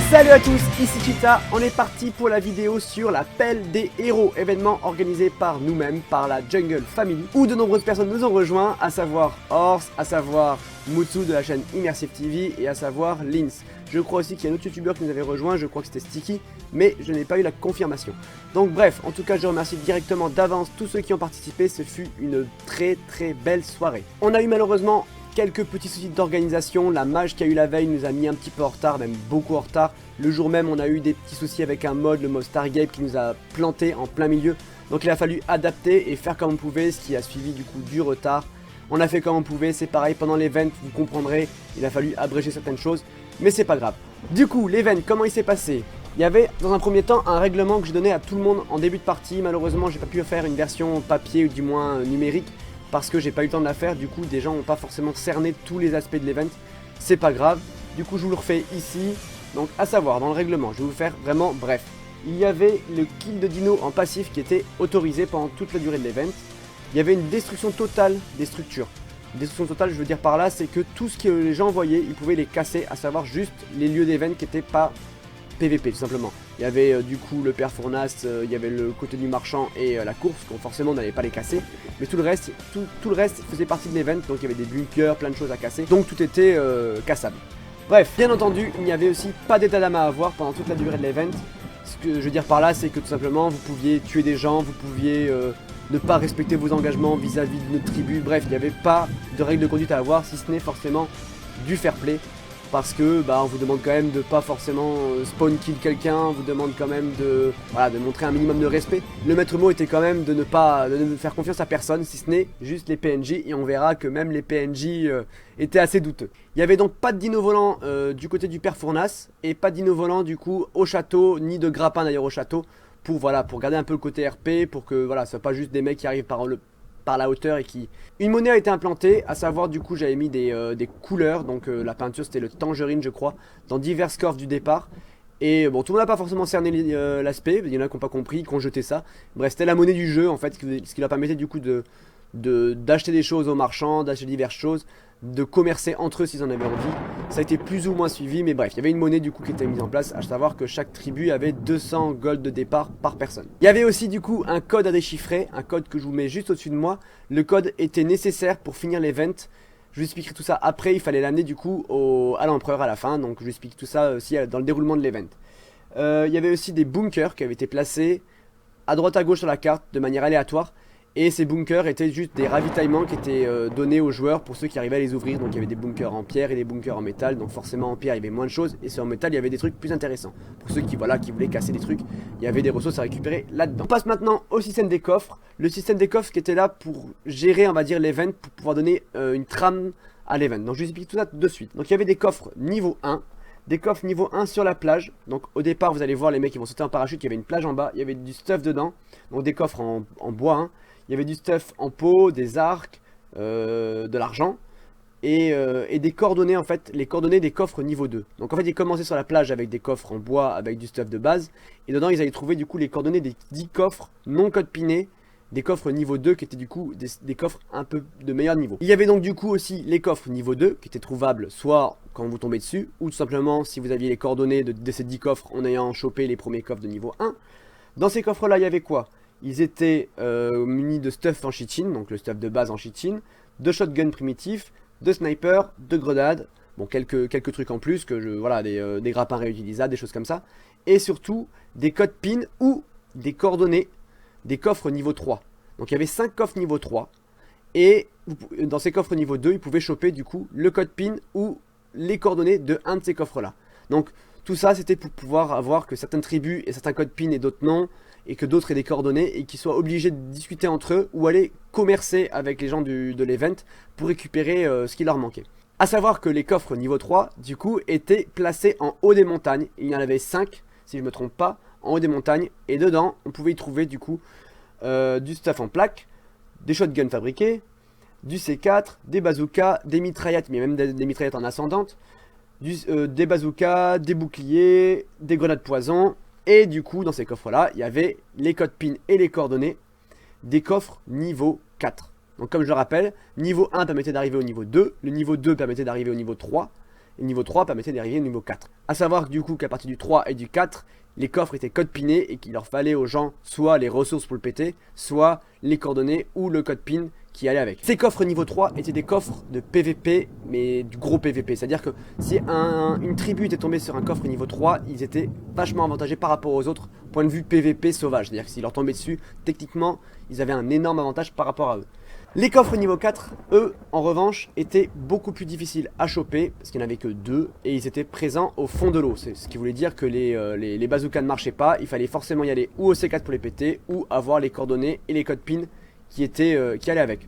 Salut à tous, ici Cheetah, on est parti pour la vidéo sur la pelle des héros, événement organisé par nous-mêmes, par la Jungle Family, où de nombreuses personnes nous ont rejoints, à savoir Horse, à savoir Mutsu de la chaîne Immersive TV et à savoir Linz. Je crois aussi qu'il y a un autre youtubeur qui nous avait rejoint, je crois que c'était Sticky, mais je n'ai pas eu la confirmation. Donc bref, en tout cas je remercie directement d'avance tous ceux qui ont participé, ce fut une très belle soirée. On a eu malheureusement quelques petits soucis d'organisation, la mage qui a eu la veille nous a mis un petit peu en retard, même beaucoup en retard. Le jour même on a eu des petits soucis avec un mod, le mode Stargate qui nous a planté en plein milieu. Donc il a fallu adapter et faire comme on pouvait, ce qui a suivi du coup du retard. On a fait comme on pouvait, c'est pareil pendant l'event, vous comprendrez, il a fallu abréger certaines choses, mais c'est pas grave. Du coup l'event, comment il s'est passé? Il y avait dans un premier temps un règlement que j'ai donné à tout le monde en début de partie. Malheureusement j'ai pas pu faire une version papier ou du moins numérique, parce que j'ai pas eu le temps de la faire, du coup des gens n'ont pas forcément cerné tous les aspects de l'event, c'est pas grave, du coup je vous le refais ici. Donc à savoir, dans le règlement, je vais vous faire vraiment bref. Il y avait le kill de dino en passif qui était autorisé pendant toute la durée de l'event. Il y avait une destruction totale des structures. Destruction totale, je veux dire par là, c'est que tout ce que les gens voyaient, ils pouvaient les casser, à savoir juste les lieux d'event qui n'étaient pas PVP tout simplement. Il y avait du coup le père Fournace, il y avait le côté du marchand et la course, donc forcément on n'allait pas les casser. Mais tout le reste faisait partie de l'event, donc il y avait des bunkers, plein de choses à casser, donc tout était cassable. Bref, bien entendu, il n'y avait aussi pas d'état d'âme à avoir pendant toute la durée de l'event. Ce que je veux dire par là, c'est que tout simplement vous pouviez tuer des gens, vous pouviez ne pas respecter vos engagements vis-à-vis de notre tribu. Bref, il n'y avait pas de règles de conduite à avoir, si ce n'est forcément du fair play. Parce que on vous demande quand même de pas forcément spawn kill quelqu'un, on vous demande quand même de montrer un minimum de respect. Le maître mot était quand même de ne faire confiance à personne, si ce n'est juste les PNJ, et on verra que même les PNJ étaient assez douteux. Il n'y avait donc pas de dino volant du côté du père Fournace, et pas de dino volant du coup au château, ni de grappin d'ailleurs au château, pour garder un peu le côté RP, pour que ce soit pas juste des mecs qui arrivent par la hauteur et qui... Une monnaie a été implantée, à savoir du coup j'avais mis des couleurs, donc la peinture c'était le tangerine je crois, dans divers corps du départ. Et bon, tout le monde n'a pas forcément cerné l'aspect, il y en a qui n'ont pas compris, qui ont jeté ça. Bref, c'était la monnaie du jeu en fait, ce qui leur permettait du coup d'acheter des choses aux marchands, d'acheter diverses choses, de commercer entre eux s'ils en avaient envie. Ça a été plus ou moins suivi, mais bref, il y avait une monnaie du coup qui était mise en place, à savoir que chaque tribu avait 200 gold de départ par personne. Il y avait aussi du coup un code à déchiffrer, un code que je vous mets juste au-dessus de moi. Le code était nécessaire pour finir l'event. Je vous expliquerai tout ça après, il fallait l'amener du coup à l'empereur à la fin, donc je vous explique tout ça aussi dans le déroulement de l'event. Il y avait aussi des bunkers qui avaient été placés à droite à gauche sur la carte de manière aléatoire. Et ces bunkers étaient juste des ravitaillements qui étaient donnés aux joueurs pour ceux qui arrivaient à les ouvrir. Donc il y avait des bunkers en pierre et des bunkers en métal. Donc forcément en pierre il y avait moins de choses. Et sur en métal il y avait des trucs plus intéressants. Pour ceux qui voulaient casser des trucs, il y avait des ressources à récupérer là-dedans. On passe maintenant au système des coffres. Le système des coffres qui était là pour gérer on va dire l'event, pour pouvoir donner une trame à l'event. Donc je vous explique tout ça de suite. Donc il y avait des coffres niveau 1. Des coffres niveau 1 sur la plage. Donc au départ vous allez voir les mecs qui vont sauter en parachute. Il y avait une plage en bas. Il y avait du stuff dedans. Donc des coffres en bois. Hein. Il y avait du stuff en pot, des arcs, de l'argent et des coordonnées en fait, les coordonnées des coffres niveau 2. Donc en fait ils commençaient sur la plage avec des coffres en bois avec du stuff de base et dedans ils allaient trouver du coup les coordonnées des 10 coffres non code pinés, des coffres niveau 2 qui étaient du coup des coffres un peu de meilleur niveau. Il y avait donc du coup aussi les coffres niveau 2 qui étaient trouvables soit quand vous tombez dessus ou tout simplement si vous aviez les coordonnées de ces 10 coffres en ayant chopé les premiers coffres de niveau 1. Dans ces coffres là il y avait quoi? Ils étaient munis de stuff en Shichin, donc le stuff de base en Shichin, de shotgun primitifs, de sniper, de grenades, bon quelques trucs en plus, des grappins réutilisables, des choses comme ça, et surtout des codes PIN ou des coordonnées des coffres niveau 3. Donc il y avait 5 coffres niveau 3, et dans ces coffres niveau 2, ils pouvaient choper du coup le code PIN ou les coordonnées de un de ces coffres là. Donc tout ça c'était pour pouvoir avoir que certaines tribus et certains codes PIN et d'autres non, et que d'autres aient des coordonnées et qu'ils soient obligés de discuter entre eux ou aller commercer avec les gens de l'event pour récupérer ce qui leur manquait. A savoir que les coffres niveau 3 du coup étaient placés en haut des montagnes. Il y en avait 5 si je ne me trompe pas en haut des montagnes et dedans on pouvait y trouver du coup du stuff en plaques, des shotguns fabriqués, du C4, des bazookas, des mitraillettes, mais même des mitraillettes en ascendante, des bazookas, des boucliers, des grenades poison. Et du coup dans ces coffres là il y avait les codes PIN et les coordonnées des coffres niveau 4. Donc comme je le rappelle, niveau 1 permettait d'arriver au niveau 2, le niveau 2 permettait d'arriver au niveau 3, Et le niveau 3 permettait d'arriver au niveau 4. A savoir du coup qu'à partir du 3 et du 4, les coffres étaient code pinés et qu'il leur fallait aux gens soit les ressources pour le péter, soit les coordonnées ou le code pin qui allait avec. Ces coffres niveau 3 étaient des coffres de PVP, mais du gros PVP. C'est-à-dire que si une tribu était tombée sur un coffre niveau 3, ils étaient vachement avantagés par rapport aux autres, point de vue PVP sauvage. C'est-à-dire que s'ils leur tombaient dessus, techniquement, ils avaient un énorme avantage par rapport à eux. Les coffres niveau 4, eux, en revanche, étaient beaucoup plus difficiles à choper, parce qu'il n'y en avait que 2, et ils étaient présents au fond de l'eau. C'est ce qui voulait dire que les bazookas ne marchaient pas, il fallait forcément y aller ou au C4 pour les péter, ou avoir les coordonnées et les codes PIN qui allaient avec.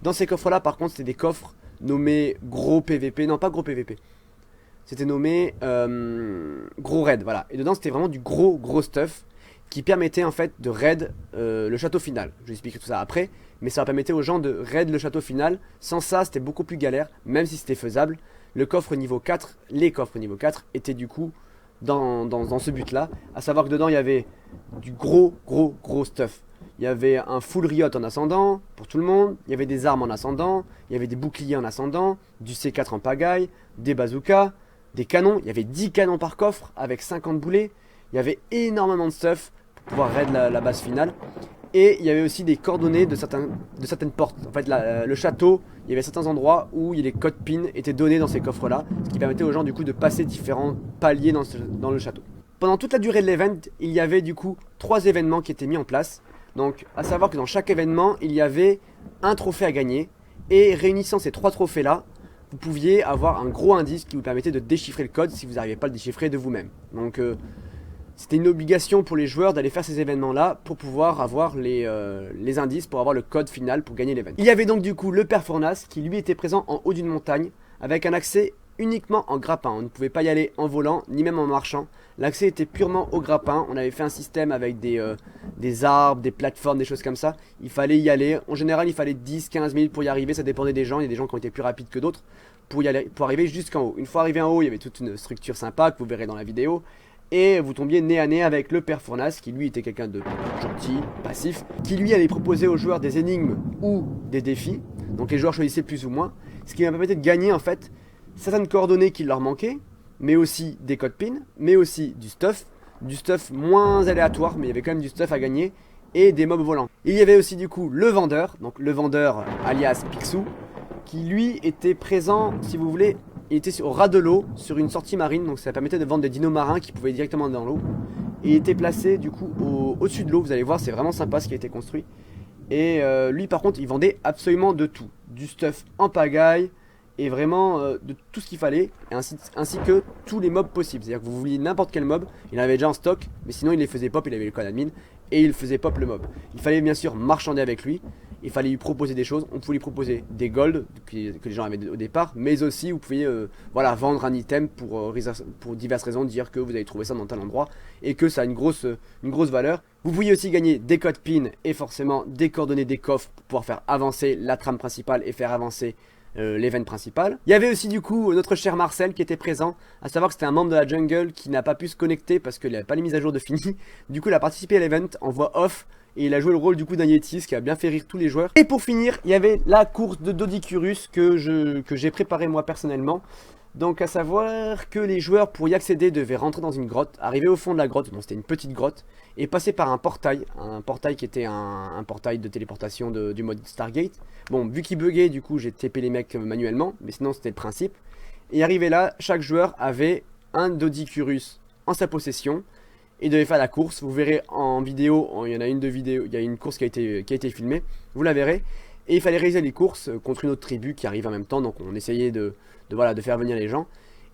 Dans ces coffres-là, par contre, c'était des coffres nommés gros PVP, non pas gros PVP. C'était nommé gros raid, voilà. Et dedans, c'était vraiment du gros stuff qui permettait en fait de raid le château final. Je vous expliquerai tout ça après, mais ça permettait aux gens de raid le château final. Sans ça, c'était beaucoup plus galère, même si c'était faisable. Le coffre niveau 4, les coffres niveau 4 étaient du coup dans ce but-là, à savoir que dedans il y avait du gros stuff. Il y avait un full riot en ascendant pour tout le monde, il y avait des armes en ascendant, il y avait des boucliers en ascendant, du C4 en pagaille, des bazookas, des canons, il y avait 10 canons par coffre avec 50 boulets, il y avait énormément de stuff pour pouvoir raid la base finale. Et il y avait aussi des coordonnées de certaines portes. En fait, le château, il y avait certains endroits où les codes PIN étaient donnés dans ces coffres-là, ce qui permettait aux gens du coup de passer différents paliers dans le château. Pendant toute la durée de l'event, il y avait du coup 3 événements qui étaient mis en place. Donc, à savoir que dans chaque événement, il y avait un trophée à gagner. Et réunissant ces 3 trophées-là, vous pouviez avoir un gros indice qui vous permettait de déchiffrer le code si vous n'arrivez pas à le déchiffrer de vous-même. Donc, c'était une obligation pour les joueurs d'aller faire ces événements-là pour pouvoir avoir les indices, pour avoir le code final pour gagner l'événement. Il y avait donc du coup le Père Fournasse qui lui était présent en haut d'une montagne avec un accès uniquement en grappin. On ne pouvait pas y aller en volant ni même en marchant. L'accès était purement au grappin. On avait fait un système avec des arbres, des plateformes, des choses comme ça. Il fallait y aller. En général, il fallait 10-15 minutes pour y arriver. Ça dépendait des gens. Il y a des gens qui ont été plus rapides que d'autres pour arriver jusqu'en haut. Une fois arrivé en haut, il y avait toute une structure sympa que vous verrez dans la vidéo. Et vous tombiez nez à nez avec le Père Fournasse qui lui était quelqu'un de gentil, passif, qui lui allait proposer aux joueurs des énigmes ou des défis. Donc les joueurs choisissaient plus ou moins, ce qui leur permettait de gagner en fait certaines coordonnées qui leur manquaient, mais aussi des codes PIN, mais aussi du stuff moins aléatoire, mais il y avait quand même du stuff à gagner, et des mobs volants. Il y avait aussi du coup le vendeur, donc le vendeur alias Picsou, qui lui était présent, si vous voulez, il était au ras de l'eau, sur une sortie marine, donc ça permettait de vendre des dinos marins qui pouvaient directement dans l'eau. Et il était placé du coup au-dessus de l'eau, vous allez voir, c'est vraiment sympa ce qui a été construit. Et lui par contre, il vendait absolument de tout, du stuff en pagaille, et vraiment de tout ce qu'il fallait, ainsi que tous les mobs possibles. C'est-à-dire que vous vouliez n'importe quel mob, il en avait déjà en stock, mais sinon il les faisait pop, il avait le code admin, et il faisait pop le mob. Il fallait bien sûr marchander avec lui, il fallait lui proposer des choses, on pouvait lui proposer des golds que les gens avaient au départ, mais aussi vous pouviez voilà, vendre un item pour diverses raisons, dire que vous avez trouvé ça dans tel endroit, et que ça a une grosse valeur. Vous pouviez aussi gagner des codes PIN, et forcément des coordonnées des coffres, pour pouvoir faire avancer la trame principale, et faire avancer l'event principal. Il y avait aussi du coup notre cher Marcel qui était présent, à savoir que c'était un membre de la jungle qui n'a pas pu se connecter parce qu'il n'avait pas les mises à jour de fini. Du coup il a participé à l'event en voix off et il a joué le rôle du coup d'un Yeti, ce qui a bien fait rire tous les joueurs. Et pour finir, il y avait la course de Dodicurus que j'ai préparé moi personnellement. Donc à savoir que les joueurs pour y accéder devaient rentrer dans une grotte, arriver au fond de la grotte, bon c'était une petite grotte, et passer par un portail qui était un portail de téléportation du mode Stargate. Bon, vu qu'il buguait, du coup j'ai TP les mecs manuellement, mais sinon c'était le principe. Et arrivé là, chaque joueur avait un Dodicurus en sa possession, et devait faire la course. Vous verrez en vidéo, il y en a une de vidéo, il y a une course qui a été filmée, vous la verrez. Et il fallait réaliser les courses contre une autre tribu qui arrive en même temps, donc on essayait de faire venir les gens.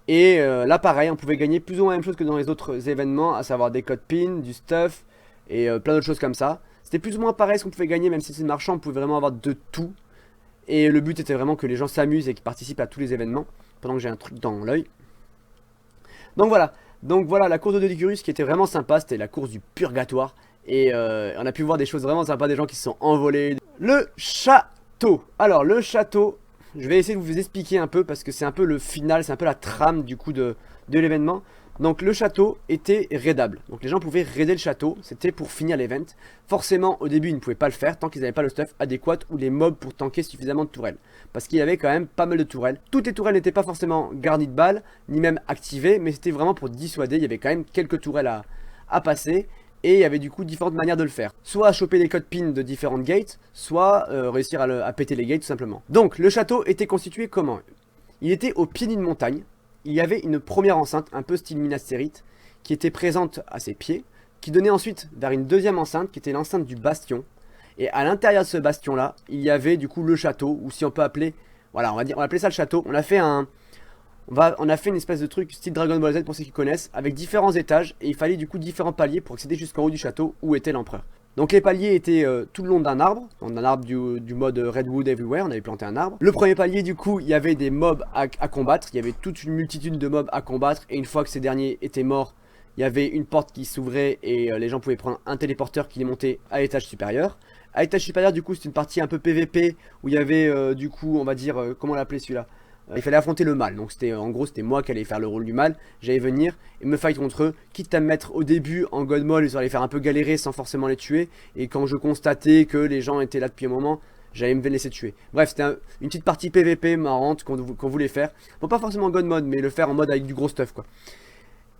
Et là pareil, on pouvait gagner plus ou moins la même chose que dans les autres événements, à savoir des codes PIN, du stuff et plein d'autres choses comme ça. C'était plus ou moins pareil ce qu'on pouvait gagner, même si c'est marchand, on pouvait vraiment avoir de tout. Et le but était vraiment que les gens s'amusent et qu'ils participent à tous les événements, pendant que j'ai un truc dans l'œil. Donc voilà la course de Dodicurus qui était vraiment sympa, c'était la course du purgatoire. Et on a pu voir des choses vraiment sympas, des gens qui se sont envolés. Le château. Alors le château, je vais essayer de vous expliquer un peu parce que c'est un peu le final, c'est un peu la trame du coup de l'événement. Donc le château était raidable, donc les gens pouvaient raider le château, c'était pour finir l'event. Forcément au début ils ne pouvaient pas le faire tant qu'ils n'avaient pas le stuff adéquat ou les mobs pour tanker suffisamment de tourelles. Parce qu'il y avait quand même pas mal de tourelles. Toutes les tourelles n'étaient pas forcément garnies de balles, ni même activées, mais c'était vraiment pour dissuader, il y avait quand même quelques tourelles à passer. Et il y avait du coup différentes manières de le faire. Soit choper les codes PIN de différentes gates, soit réussir à péter les gates tout simplement. Donc le château était constitué comment? Il était au pied d'une montagne. Il y avait une première enceinte, un peu style Minas Tirith, qui était présente à ses pieds, qui donnait ensuite vers une deuxième enceinte, qui était l'enceinte du bastion. Et à l'intérieur de ce bastion-là, il y avait du coup le château, ou si on peut appeler, voilà, on va appeler ça le château. On a fait une espèce de truc style Dragon Ball Z pour ceux qui connaissent, avec différents étages, et il fallait du coup différents paliers pour accéder jusqu'en haut du château où était l'empereur. Donc les paliers étaient tout le long d'un arbre, du mode Redwood Everywhere, on avait planté un arbre. Le premier palier du coup, il y avait des mobs à combattre, il y avait toute une multitude de mobs à combattre, et une fois que ces derniers étaient morts, il y avait une porte qui s'ouvrait et les gens pouvaient prendre un téléporteur qui les montait à l'étage supérieur. À l'étage supérieur du coup c'est une partie un peu PVP où il y avait du coup on va dire, comment l'appeler celui-là, il fallait affronter le mal, donc c'était en gros c'était moi qui allais faire le rôle du mal, j'allais venir et me fight contre eux, quitte à me mettre au début en god mode, ils allaient faire un peu galérer sans forcément les tuer, et quand je constatais que les gens étaient là depuis un moment, j'allais me laisser tuer. Bref, c'était une petite partie PVP marrante qu'on voulait faire, bon pas forcément en god mode, mais le faire en mode avec du gros stuff quoi.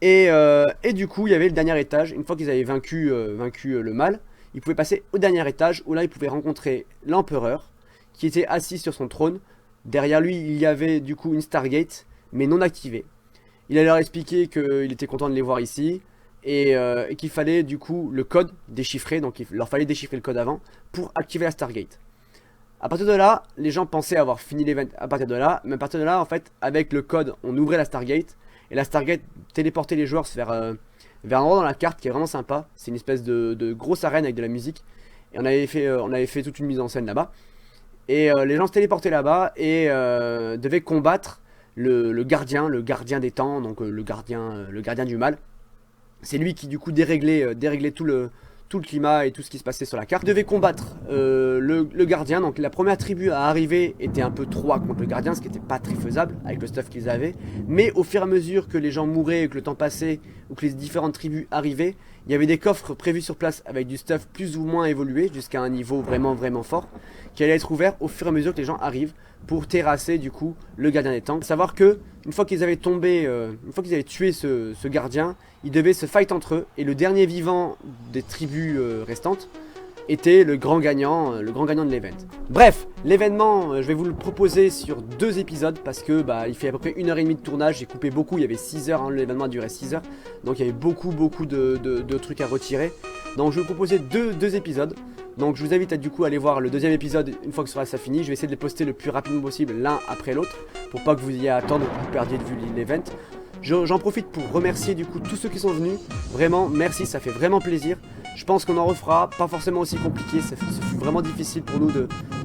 Et du coup il y avait le dernier étage, une fois qu'ils avaient vaincu le mal, ils pouvaient passer au dernier étage où là ils pouvaient rencontrer l'empereur qui était assis sur son trône. Derrière lui, il y avait du coup une Stargate, mais non activée. Il allait leur expliquer qu'il était content de les voir ici, et qu'il fallait du coup le code déchiffrer, donc il leur fallait déchiffrer le code avant, pour activer la Stargate. À partir de là, les gens pensaient avoir fini l'event à partir de là, mais à partir de là, en fait, avec le code, on ouvrait la Stargate, et la Stargate téléportait les joueurs vers un endroit dans la carte qui est vraiment sympa. C'est une espèce de grosse arène avec de la musique, et on avait fait toute une mise en scène là-bas. Et les gens se téléportaient là-bas et devaient combattre le gardien des temps, donc le gardien du mal. C'est lui qui du coup déréglait tout le climat et tout ce qui se passait sur la carte. Ils devaient combattre le gardien, donc la première tribu à arriver était un peu 3 contre le gardien, ce qui n'était pas très faisable avec le stuff qu'ils avaient. Mais au fur et à mesure que les gens mouraient et que le temps passait, ou que les différentes tribus arrivaient, il y avait des coffres prévus sur place avec du stuff plus ou moins évolué jusqu'à un niveau vraiment fort, qui allait être ouvert au fur et à mesure que les gens arrivent pour terrasser du coup le gardien des temps. Savoir que une fois qu'ils avaient tué ce gardien, ils devaient se fight entre eux, et le dernier vivant des tribus restantes était le grand gagnant de l'event. Bref, l'événement, je vais vous le proposer sur 2 épisodes parce que il fait à peu près 1h30 de tournage, j'ai coupé beaucoup, il y avait 6 heures, l'événement a duré 6 heures, donc il y avait beaucoup de trucs à retirer. Donc je vais vous proposer deux épisodes. Donc je vous invite à du coup aller voir le 2e épisode une fois que ça fini. Je vais essayer de les poster le plus rapidement possible l'un après l'autre pour pas que vous ayez à attendre, que vous perdiez de vue l'event. J'en profite pour remercier du coup tous ceux qui sont venus. Vraiment merci, ça fait vraiment plaisir. Je pense qu'on en refera, pas forcément aussi compliqué. Ce fut vraiment difficile pour nous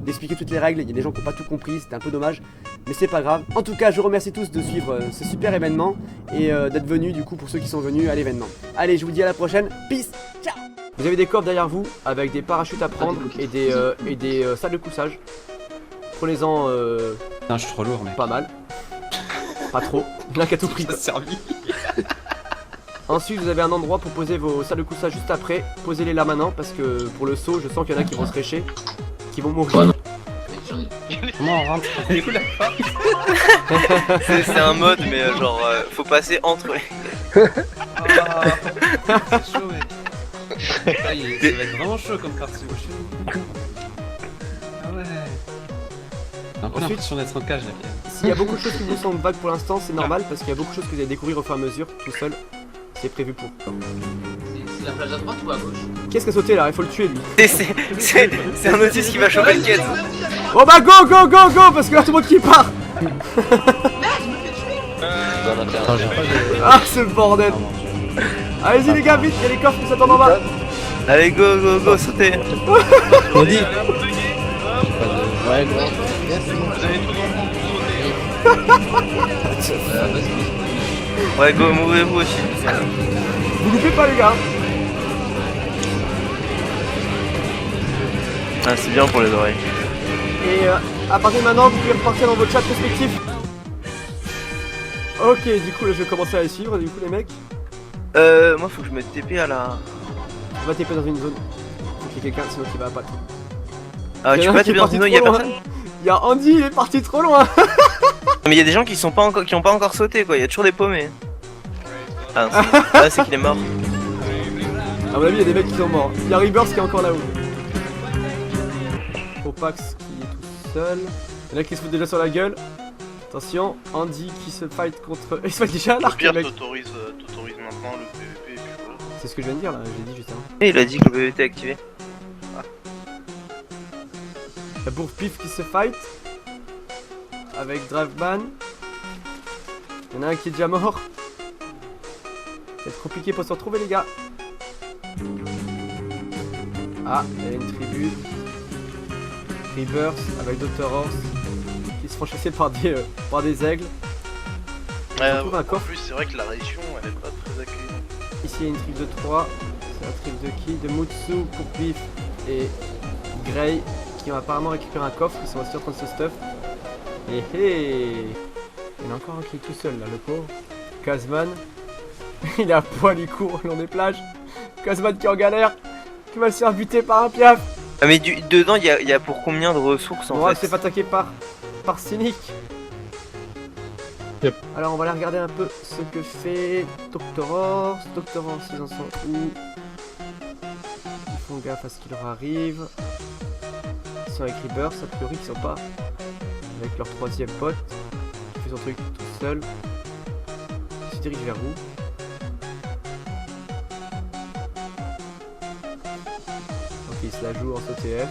d'expliquer toutes les règles. Il y a des gens qui n'ont pas tout compris, c'était un peu dommage, mais c'est pas grave. En tout cas, je vous remercie tous de suivre ce super événement et d'être venus du coup pour ceux qui sont venus à l'événement. Allez, je vous dis à la prochaine, peace, ciao. Vous avez des coffres derrière vous avec des parachutes à prendre et des salles de couchage. Prenez-en Non, je suis trop lourd, mais pas mal. Pas trop, bien qu'à tout prix. ça a servi. Ensuite, vous avez un endroit pour poser vos salles de couchage juste après. Posez-les là maintenant parce que pour le saut, je sens qu'il y en a qui vont se récher, qui vont mourir. Comment on rentre? C'est un mode, mais genre, faut passer entre les. C'est chaud, mais. Ça va être vraiment chaud comme partie. Ah ouais. J'ai un peu l'impression d'être en cage là. S'il y a beaucoup de choses qui vous semblent vagues pour l'instant, c'est normal parce qu'il y a beaucoup de choses que vous allez découvrir au fur et à mesure, tout seul. C'est prévu pour. C'est la plage à droite ou à gauche? Qu'est-ce qui a sauté là? Il faut le tuer lui. C'est un autiste qui va choper le quête. Oh bah go parce que là tout le monde qui part. Ah ce bordel. Allez-y les gars, vite, il y a les coffres qui s'attendent en bas. Allez, go, sautez. On dit. Ouais, Vous avez tout Ouais, go, mourrez-vous aussi. Vous loupez pas les gars. Ah, c'est bien pour les oreilles. Et à partir de maintenant, vous pouvez repartir dans votre chat respectif. Ok, du coup là je vais commencer à les suivre, du coup les mecs. Moi faut que je me TP à la... On va TP dans une zone. Faut qu'il y ait quelqu'un sinon qui va pas. Ah, Il y tu en a peux un pas qui est TP dans parti une zone, trop y'a loin. personne? Il y a Andy, il est parti trop loin. Mais il y a des gens qui ont pas encore sauté quoi, il y a toujours des paumés. Ah, ah c'est qu'il est mort. À mon avis, il y a des mecs qui sont morts. Il y a Rebirth qui est encore là-haut. Opax qui est tout seul. Il y en a qui se foutent déjà sur la gueule. Attention, Andy qui se fight contre. Il se fight déjà à Au l'arc, pire, le mec. t'autorises maintenant le PVP et puis voilà. C'est ce que je viens de dire là, j'ai dit juste avant. Et il a dit que le PVT est activé. La bourre pif qui se fight. Avec Driveman. Il y en a un qui est déjà mort. Ça va être compliqué pour se retrouver les gars. Ah, il y a une tribu. Rebirth avec Dr. Horse qui se font chasser par des aigles. On trouve un En coffre. plus, c'est vrai que la région elle est pas très accueillante. Ici il y a une tribu de 3. C'est la tribu de qui? De Mutsu, pour Pif et Grey qui ont apparemment récupéré un coffre. Ils sont aussi en train de se stuff. Et hey, il y en a encore un qui est tout seul là, le pauvre. Kazman. Il est à poil, il court le long des plages. Kazman qui est en galère. Qui va se faire buter par un piaf. Ah mais dedans il y a pour combien de ressources en On va se fait? fait attaquer par Cynic. Yep. Alors on va aller regarder un peu ce que fait Dr. Horse. Dr. Horse, ils en sont où? Ils font gaffe à ce qui leur arrive. Ils sont avec Rebirth, a priori ils sont pas avec leur troisième pote. Il fait son truc tout seul. Il se dirige vers où? Ok, il se la joue en SOTF.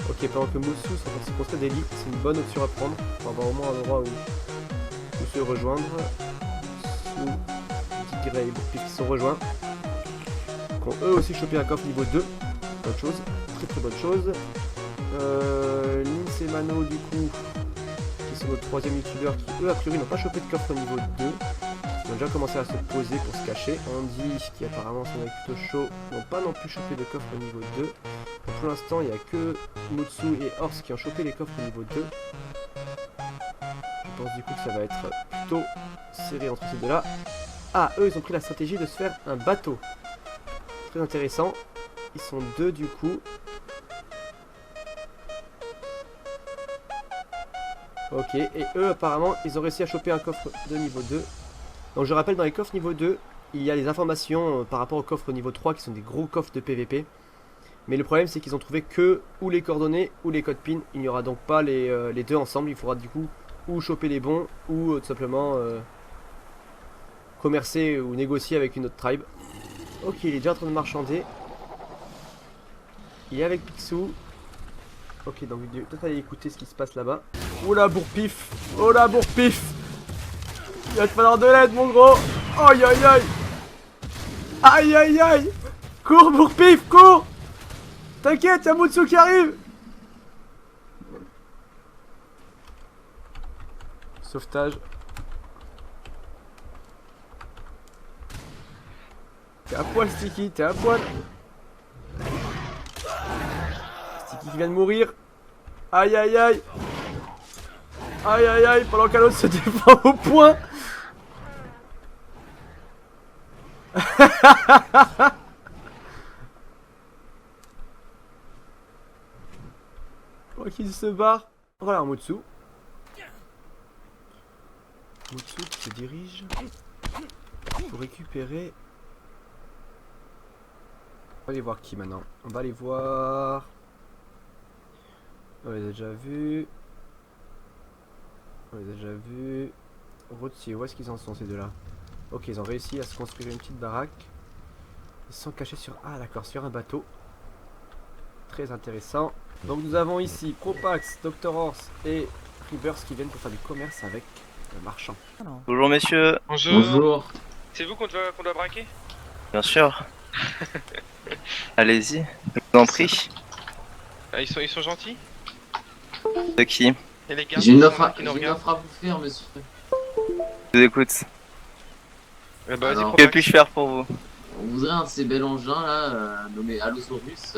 Ok, pendant que Moussou sont en train de se construire des lits, c'est une bonne option à prendre pour avoir au moins un endroit où se rejoindre. Sous Grey et Bourpif qui sont rejoints. Qui ont eux aussi chopé un coffre niveau 2. Bonne chose, très bonne chose. Lins et Mano du coup, qui sont notre troisième youtubeur qui eux a priori n'ont pas chopé de coffre niveau 2. Ils ont déjà commencé à se poser pour se cacher. Andy, qui apparemment sont plutôt chaud, n'ont pas non plus chopé de coffre niveau 2. Donc pour l'instant, il n'y a que Mutsu et Horse qui ont chopé les coffres niveau 2. Je pense du coup que ça va être plutôt serré entre ces deux-là. Ah, eux, ils ont pris la stratégie de se faire un bateau. Très intéressant. Ils sont deux du coup. Ok, et eux, apparemment, ils ont réussi à choper un coffre de niveau 2. Donc je rappelle, dans les coffres niveau 2, il y a les informations par rapport aux coffres niveau 3 qui sont des gros coffres de PVP. Mais le problème c'est qu'ils ont trouvé que ou les coordonnées ou les codes PIN. Il n'y aura donc pas les deux ensemble. Il faudra du coup ou choper les bons ou tout simplement commercer ou négocier avec une autre tribe. Ok, il est déjà en train de marchander. Il est avec Picsou. Ok, donc peut-être aller écouter ce qui se passe là-bas. Oula Bourpif. Oh la Bourpif. Il va te falloir de l'aide mon gros. Aïe aïe aïe. Aïe aïe aïe. Cours Bourpif, cours. T'inquiète, y'a Mutsu qui arrive. Sauvetage. T'es à poil Sticky, t'es à poil. Sticky qui vient de mourir. Aïe aïe aïe. Aïe aïe aïe, pendant qu'un autre se défend au point. Pendant qu'il se barre. Voilà Mutsu. Mutsu qui se dirige pour récupérer. On va aller voir qui maintenant. On va aller voir. On les a déjà vus. On les a déjà vus. Routier, où est-ce qu'ils en sont ces deux-là? Ok, ils ont réussi à se construire une petite baraque. Ils sont cachés sur... Ah d'accord, sur un bateau. Très intéressant. Donc nous avons ici Propax, Dr. Horse et Rebirth qui viennent pour faire du commerce avec le marchand. Bonjour messieurs. Bonjour. C'est vous qu'on doit braquer? Bien sûr. Allez-y, je vous en prie. Ah, ils sont gentils? De qui? Et les gardes J'ai une qui offre nous à regardent? vous faire, monsieur. Je vous écoute. Eh bah, vas-y, Alors, Que Propax. puis-je faire pour vous? On voudrait un de ces bels engins là, nommé Allosaurus.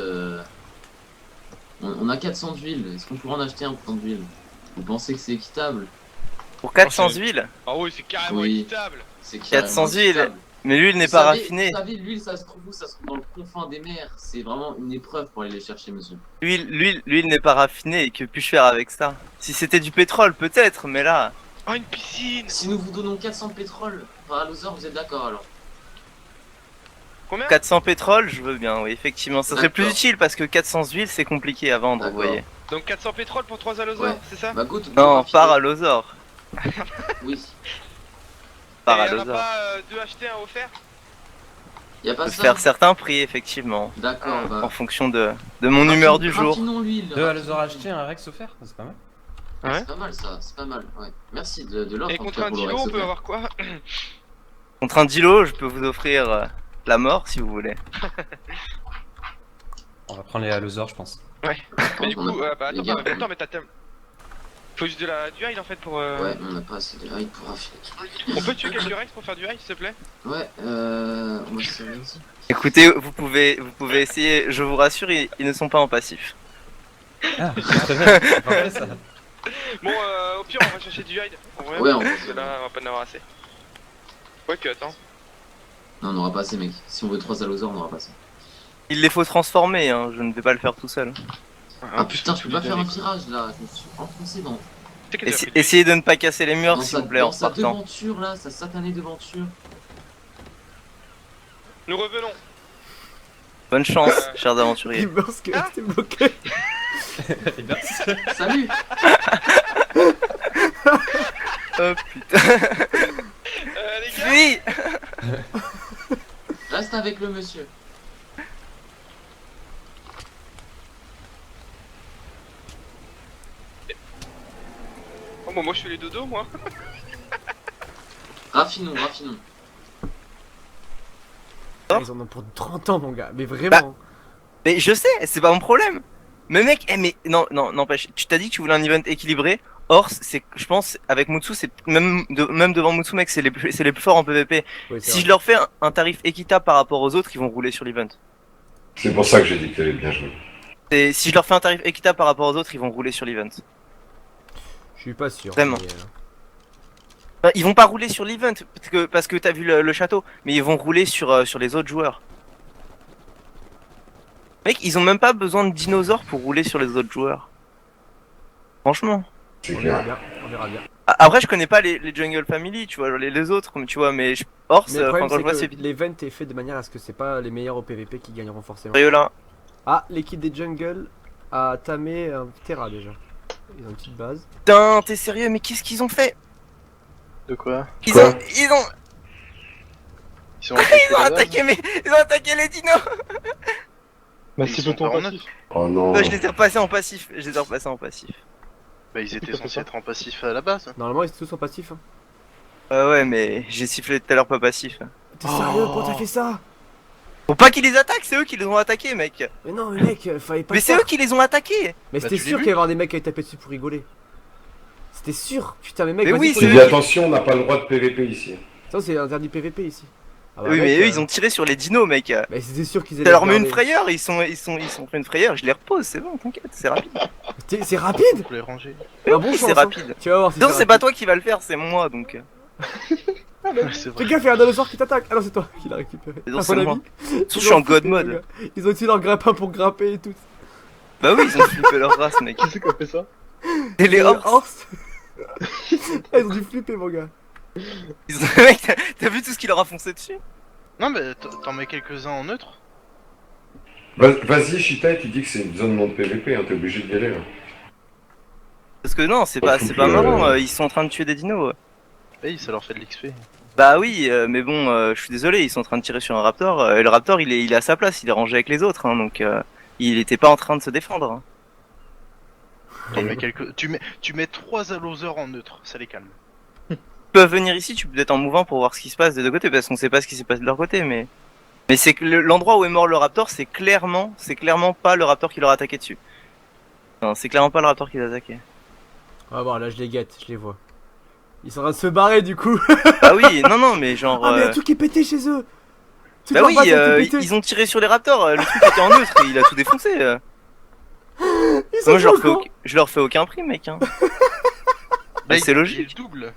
On a 400 d'huile. Est-ce qu'on pourrait en acheter un pour 100 d'huile? Vous pensez que c'est équitable? Pour 400 huiles. Ah oui, c'est carrément Oui. équitable. C'est 400 carrément huiles. équitable. Mais l'huile n'est Vous pas savez- raffinée. Vous savez, l'huile, ça se trouve où? Ça se trouve dans le confin des mers. C'est vraiment une épreuve pour aller les chercher, monsieur. L'huile n'est pas raffinée. Et que puis-je faire avec ça? Si c'était du pétrole, peut-être, mais là. Oh, une piscine. Si nous vous donnons 400 pétrole par Allosaur, vous êtes d'accord alors? Combien? 400 pétrole, je veux bien, oui, effectivement. Ça serait plus D'accord. utile parce que 400 huiles, c'est compliqué à vendre, vous D'accord. voyez. Donc 400 pétrole pour 3 allosaures, Ouais. c'est ça? Bah, go, Non, go, par raffiné. allosaure. Oui. Par Et on a allosaure. pas 2 achetés, un offert? Y a On pas peut ça? faire certains prix, effectivement. D'accord, bah. En fonction de mon humeur du jour. Raffinons l'huile. Deux à les aura acheté, un Rex offert, c'est pas mal. Ouais. C'est pas mal ça, c'est pas mal. Ouais. Merci de l'offre. Et en tout contre cas, un pour le dilo, Rex on peut offert. avoir quoi? Contre un Dilo, je peux vous offrir la mort si vous voulez. On va prendre les Allosaur, je pense. Mais du On a- coup, bah les attends, gars, attends, mais t'as tellement. Faut juste du hide en fait pour. Ouais, mais on n'a pas assez de hide pour raffiner. On peut tuer quelques Rex pour faire du hide, s'il te plaît? Ouais, on va se aussi. Écoutez, vous pouvez essayer, je vous rassure, ils ne sont pas en passif. Ah, très bien, c'est parfait ça. Bon, au pire, on va chercher du hide. En vrai, Ouais, on parce que là, on va pas en avoir assez. Ouais, que attends. Non, on n'aura pas assez, mec. Si on veut 3 Allosaur, on n'aura pas assez. Il les faut transformer, hein. Je ne vais pas le faire tout seul. Ah putain, je peux pas faire un virage là. Je me suis enfoncé dans Essayez de ne pas casser les murs, s'il vous plaît, en sa partant. devanture là, sa satanée devanture. Nous revenons. Bonne chance, chers aventuriers. Il meurt parce que c'était bloqué. Et bien, Salut. Oh putain. Les gars, Oui. Reste avec le monsieur. oh, bon, moi je fais les dodos, moi. Raffinons. Ils en ont pour 30 ans, mon gars. Mais vraiment. Mais je sais, c'est pas mon problème. Mais mec, mais non, n'empêche, tu t'as dit que tu voulais un event équilibré. Or, c'est, je pense, avec Mutsu, c'est même devant Mutsu, mec, c'est les plus forts en PvP. Oui, c'est Si vrai. je leur fais un tarif équitable par rapport aux autres, ils vont rouler sur l'event. C'est pour ça que j'ai dit que t'avais bien joué. Et si je leur fais un tarif équitable par rapport aux autres, ils vont rouler sur l'event. Je suis pas sûr. Vraiment. mais, Bah, ils vont pas rouler sur l'event parce que t'as vu le château, mais ils vont rouler sur les autres joueurs. Mec, ils ont même pas besoin de dinosaures pour rouler sur les autres joueurs. Franchement. C'est on verra clair. bien. On verra bien. Après, je connais pas les Jungle Family, tu vois, genre les autres, comme tu vois, mais Horse, Mais le problème, quand je vois c'est ces que l'event est fait de manière à ce que c'est pas les meilleurs au PVP qui gagneront forcément. vidéos là. Ah, l'équipe des Jungle a tamé un Terra déjà. Ils ont une petite base. Putain, t'es sérieux, mais qu'est-ce qu'ils ont fait? De quoi? Ils Quoi ont Ils ont ils ont attaqué les dinos. Bah c'est tout ton passif. Oh non. Je les ai repassés en passif, Bah ils étaient censés être en passif à la base. Normalement, ils sont tous en passif. Hein. Ouais, mais j'ai sifflé tout à l'heure pas passif. T'es sérieux? Pourquoi t'as fait ça? Faut pas qu'ils les attaquent, c'est eux qui les ont attaqués, mec. Mais non, mais mec, fallait pas. Mais le c'est faire. eux qui les ont attaqués. Mais Bah, c'était tu l'as sûr vu qu'il y avait avoir des mecs qui allaient taper dessus pour rigoler. C'était sûr. Putain, mais mec, Mais vas-y, oui, faut J'ai les- dit attention, on n'a pas le droit de PVP ici. Ça, c'est interdit PVP ici. Ah bah, Oui, mec, mais eux ils ont tiré sur les dinos, mec. Mais c'était sûr qu'ils allaient. Ça leur met une regarder. frayeur, ils sont fait une frayeur, je les repose, c'est bon, t'inquiète, c'est rapide. C'est rapide? Pour les ranger. Ah bon, C'est chance, hein. rapide. Tu vas voir si Non, c'est rapide. pas toi qui va le faire, c'est moi donc. Ouais, c'est vrai. Fais gaffe, il y a un dinosaure qui t'attaque. Ah non, c'est toi qui l'a récupéré. Non, À c'est mon moi. avis. Surtout, je Ils suis ont en god flippé, mode. les gars. Ils ont utilisé leur grappin pour grimper et tout. Bah oui, ils ont flippé leur race, mec. Qui c'est qui a fait ça? Et les horses, Ah, ils ont dû flipper, mon gars. mec, t'as vu tout ce qui leur a foncé dessus? Non mais t'en mets quelques-uns en neutre. Vas-y, Chita, tu dis que c'est une zone non PVP, hein, t'es obligé d'y aller. Là. Parce que non, c'est Pas pas tout marrant, le- ils sont en train de tuer des dinos. Oui, ça leur fait de l'XP. Bah oui, mais bon, je suis désolé, ils sont en train de tirer sur un raptor, et le raptor il est à sa place, il est rangé avec les autres, hein, donc il était pas en train de se défendre. Hein. T'en mets quelques... tu mets 3 allosaures en neutre, ça les calme. Tu peux venir ici, tu peux être en mouvant pour voir ce qui se passe des deux côtés, parce qu'on sait pas ce qui s'est passé de leur côté, mais c'est que l'endroit où est mort le raptor, c'est clairement pas le raptor qui leur a attaqué dessus. Non, c'est clairement pas le raptor qui les a attaqués. On va voir, là, je les guette, je les vois. Ils sont en train de se barrer, du coup. Ah oui, non, mais genre. Ah, mais il y a tout qui est pété chez eux. Toute Bah leur oui, base a été pétée. ils ont tiré sur les raptors, le truc était en neutre et il a tout défoncé. Ils sont Moi je trop cons. leur fais aucun prix, mec. Hein. Mais c'est il logique. est double.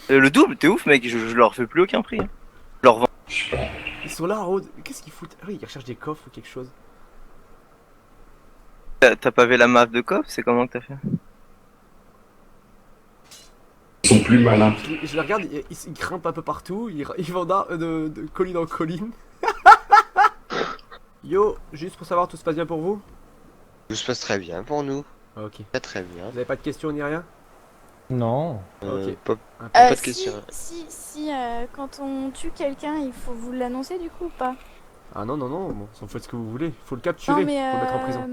Le double, t'es ouf, mec, je leur fais plus aucun prix. Hein. Je leur vends. Je sais pas. Ils sont là en haut. Qu'est-ce qu'ils foutent? Ah oui, ils recherchent des coffres ou quelque chose. T'as pas vu la map de coffre? C'est comment que t'as fait? Ils sont plus malins. Je les regarde, ils grimpent un peu partout, ils vont de colline en colline. Yo, juste pour savoir, tout se passe bien pour vous? Tout se passe très bien pour nous. Ok. Très très bien. Vous avez pas de questions ni rien? Non. Ok. Pas de question. Si, quand on tue quelqu'un, il faut vous l'annoncer du coup ou pas? Ah non, bon, vous faites ce que vous voulez. Faut le capturer, Non mais faut le mettre en prison.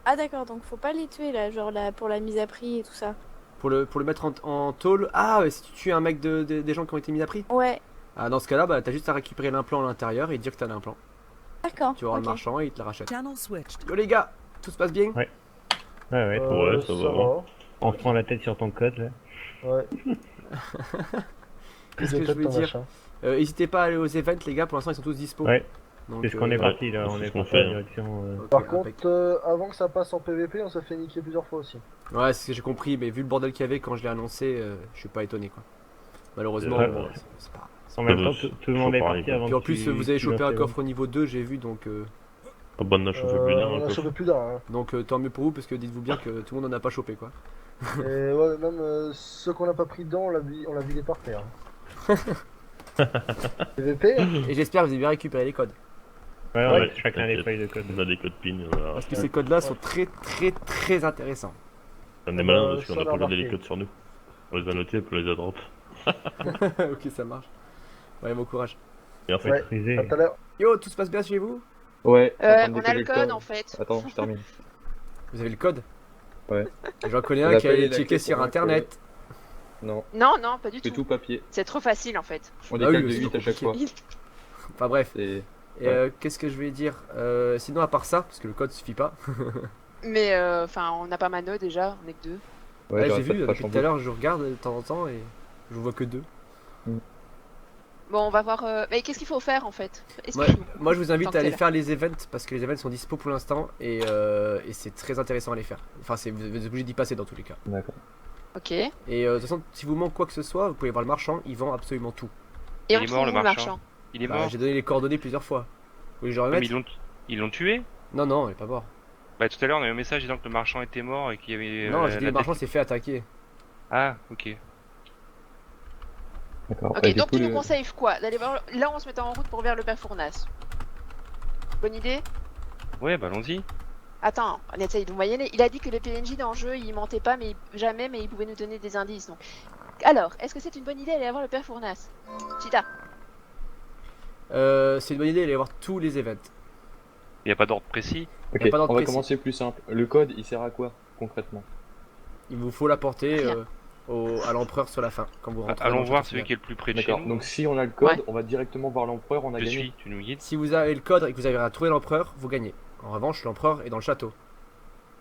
Ah d'accord, donc faut pas les tuer là, genre là, pour la mise à prix et tout ça. Pour le mettre en tôle. Ah, ouais, si tu tues un mec des gens qui ont été mis à prix? Ouais, Ah, dans ce cas-là, bah t'as juste à récupérer l'implant à l'intérieur et dire que t'as l'implant. d'accord. Tu auras le ok. marchand et il te la rachète. Yo les gars, tout se passe bien? Ouais. Ouais, ça va. On se prend la tête sur ton code là. Ouais. Qu'est-ce que je veux dire? N'hésitez pas à aller aux events les gars, pour l'instant ils sont tous dispo. Ouais. Donc, C'est ce qu'on est parti là, on est parti en direction. ok, Par impec. contre, avant que ça passe en PVP, on s'est fait niquer plusieurs fois aussi. Ouais, c'est ce que j'ai compris, mais vu le bordel qu'il y avait quand je l'ai annoncé, je suis pas étonné quoi. Malheureusement, Ouais. bon, c'est pas. En même temps, tout le monde est parti avant. Puis en que plus, tu- vous avez tu chopé un lances, coffre au niveau 2, j'ai vu donc. Pas bonne, on a chopé plus d'un. On a chopé plus d'un. Hein. Donc tant mieux pour vous, parce que dites-vous bien que tout le monde en a pas chopé quoi. Et ouais, même ceux qu'on n'a pas pris dedans, on l'a vidé par terre. Hein. PVP hein. Et j'espère que vous avez bien récupéré les codes. Ouais, on a chacun des feuilles de code. On a des codes PIN. Parce que ces codes là sont très intéressants. On est malin parce ça qu'on a l'a pas gardé les remarqué. codes sur nous. On les a notés pour les a drop. Ok, ça marche. Ouais, bon courage. Et en fait, Ouais, Frisé. à tout à l'heure. Yo, tout se passe bien chez vous? Ouais. On a le code en fait. Attends, je termine. Vous avez le code? Ouais. J'en connais On un qui a appelle allé la checker clé sur pour internet. Non, Non, pas du c'est tout papier. C'est trop facile en fait. On Ah oui, décale de mais c'est 8 à chaque fois. compliqué. Enfin bref. C'est... Et qu'est-ce que je vais dire? Sinon, à part ça, parce que le code suffit pas. Mais enfin, on n'a pas Mano déjà, on est que deux. Ouais, j'aurais j'ai pas vu, de depuis flash tout à en l'heure, je regarde de temps en temps et je vois que 2. Bon, on va voir. Mais qu'est-ce qu'il faut faire en fait? Ouais, moi je vous invite Tant à aller que t'es faire les events parce que les events sont dispo pour l'instant et c'est très intéressant à les faire. Enfin, vous êtes obligé d'y passer dans tous les cas. D'accord. Ok. Et Et de toute façon, si vous manque quoi que ce soit, vous pouvez voir le marchand, il vend absolument tout. Il on est trouve mort, le où, marchand. Il est Bah, mort. j'ai donné les coordonnées plusieurs fois. Vous voulez que je le Mais remette? ils l'ont tué? Non, non, il est pas mort. Bah tout à l'heure on a eu un message disant que le marchand était mort et qu'il y avait. Non, j'ai dit la le marchand tête- s'est fait attaquer. Ah, ok. D'accord. Ok, donc tu nous conseilles quoi? D'aller voir là en se mettant en route pour vers le père Fournas. Bonne idée? Ouais, bah allons-y. Attends, on essaye de moyenner. Il a dit que les PNJ dans le jeu, ils mentaient pas, mais jamais, mais ils pouvaient nous donner des indices. Donc, alors, est-ce que c'est une bonne idée d'aller voir le père Fournas? Chita. C'est une bonne idée d'aller voir tous les events. Il n'y a pas d'ordre précis. Y Ok, a pas d'ordre on va précis. commencer plus simple. Le code, il sert à quoi concrètement? Il vous faut l'apporter Rien. à l'empereur sur la fin quand vous rentrez. Allons dans le voir château celui final. qui est le plus près de chez D'accord. nous. Donc si on a le code, Ouais. on va directement voir l'empereur, on a Je gagné. suis, tu nous guides. Si vous avez le code et que vous avez à trouver l'empereur, vous gagnez. En revanche, l'empereur est dans le château.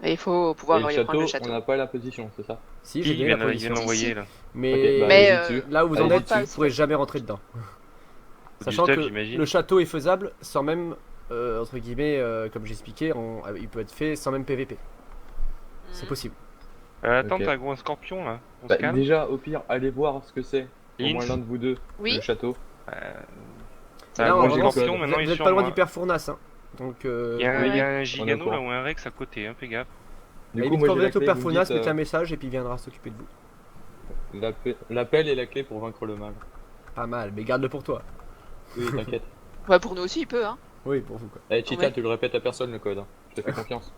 Et il faut pouvoir Et le y château, prendre le château. on n'a pas la position, c'est ça? Si, Il j'ai donné la vient position. d'envoyer Si, là. Mais, Ok, bah, Mais, allez-y dessus. là où vous en Allez-y êtes, dessus. vous pourrez jamais rentrer dedans. Du Sachant stuff, que j'imagine. le château est faisable sans même, entre guillemets, comme j'ai expliqué, il peut être fait sans même PVP. C'est possible. Attends, Ok. t'as un gros scorpion là. On Bah, se calme. déjà, au pire, allez voir ce que c'est. Au Lynx. moins l'un de vous deux, Oui. le château. T'as Là, un en gros revanche, scorpion, vous maintenant il est n'êtes sur pas loin moi. du père Fournas. Hein. Donc, Il y a Ouais. un gigano courant. là ou un rex à côté, hein, fais gaffe. Du et coup, quand moi vous j'ai êtes la au clé, père vous me Fournas, dites, mettez un message et puis il viendra s'occuper de vous. l'appel et la clé pour vaincre le mal. Pas mal, mais garde-le pour toi. Oui, t'inquiète. Ouais, pour nous aussi, il peut, hein. Oui, pour vous quoi. Eh, Chita, Ouais. tu le répètes à personne le code, hein. Je te fais confiance.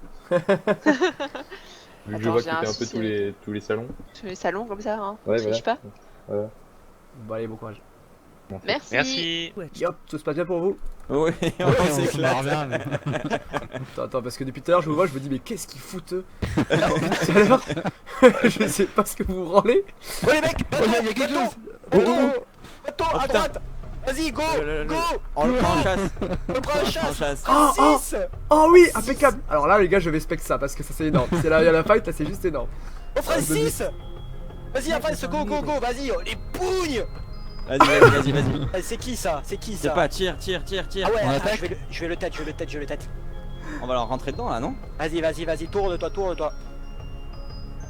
Vu que je Attends, vois j'ai que tu un fais un peu souci tous les salons. Sur les salons comme ça, hein. Ouais, On triche voilà. pas. Bon, allez, bon courage. Merci. Merci. Yop, tout se passe bien pour vous? Oui, c'est clair. Attends, parce que depuis tout à l'heure, je vous vois, je me dis, mais qu'est-ce qu'ils foutent eux? Depuis tout à l'heure, je sais pas ce que vous branlez. Oh les mecs, il y a quelque chose. Bateau à droite. Vas-y, go, go. On le prend en chasse. On prend la chasse. Oh, oh, 6. oh oui, impeccable. Alors là, les gars, je vais spec ça parce que ça c'est énorme. C'est là, il y a la fight, là, c'est juste énorme. On fera 6. Vas-y, après ce go, go, go. Vas-y, les pougnes. Vas-y. Eh, c'est qui ça? C'est qui ça? pas, tire. Ah ouais, attends, je vais le tête. On va leur rentrer dedans là, non? Vas-y, tourne-toi.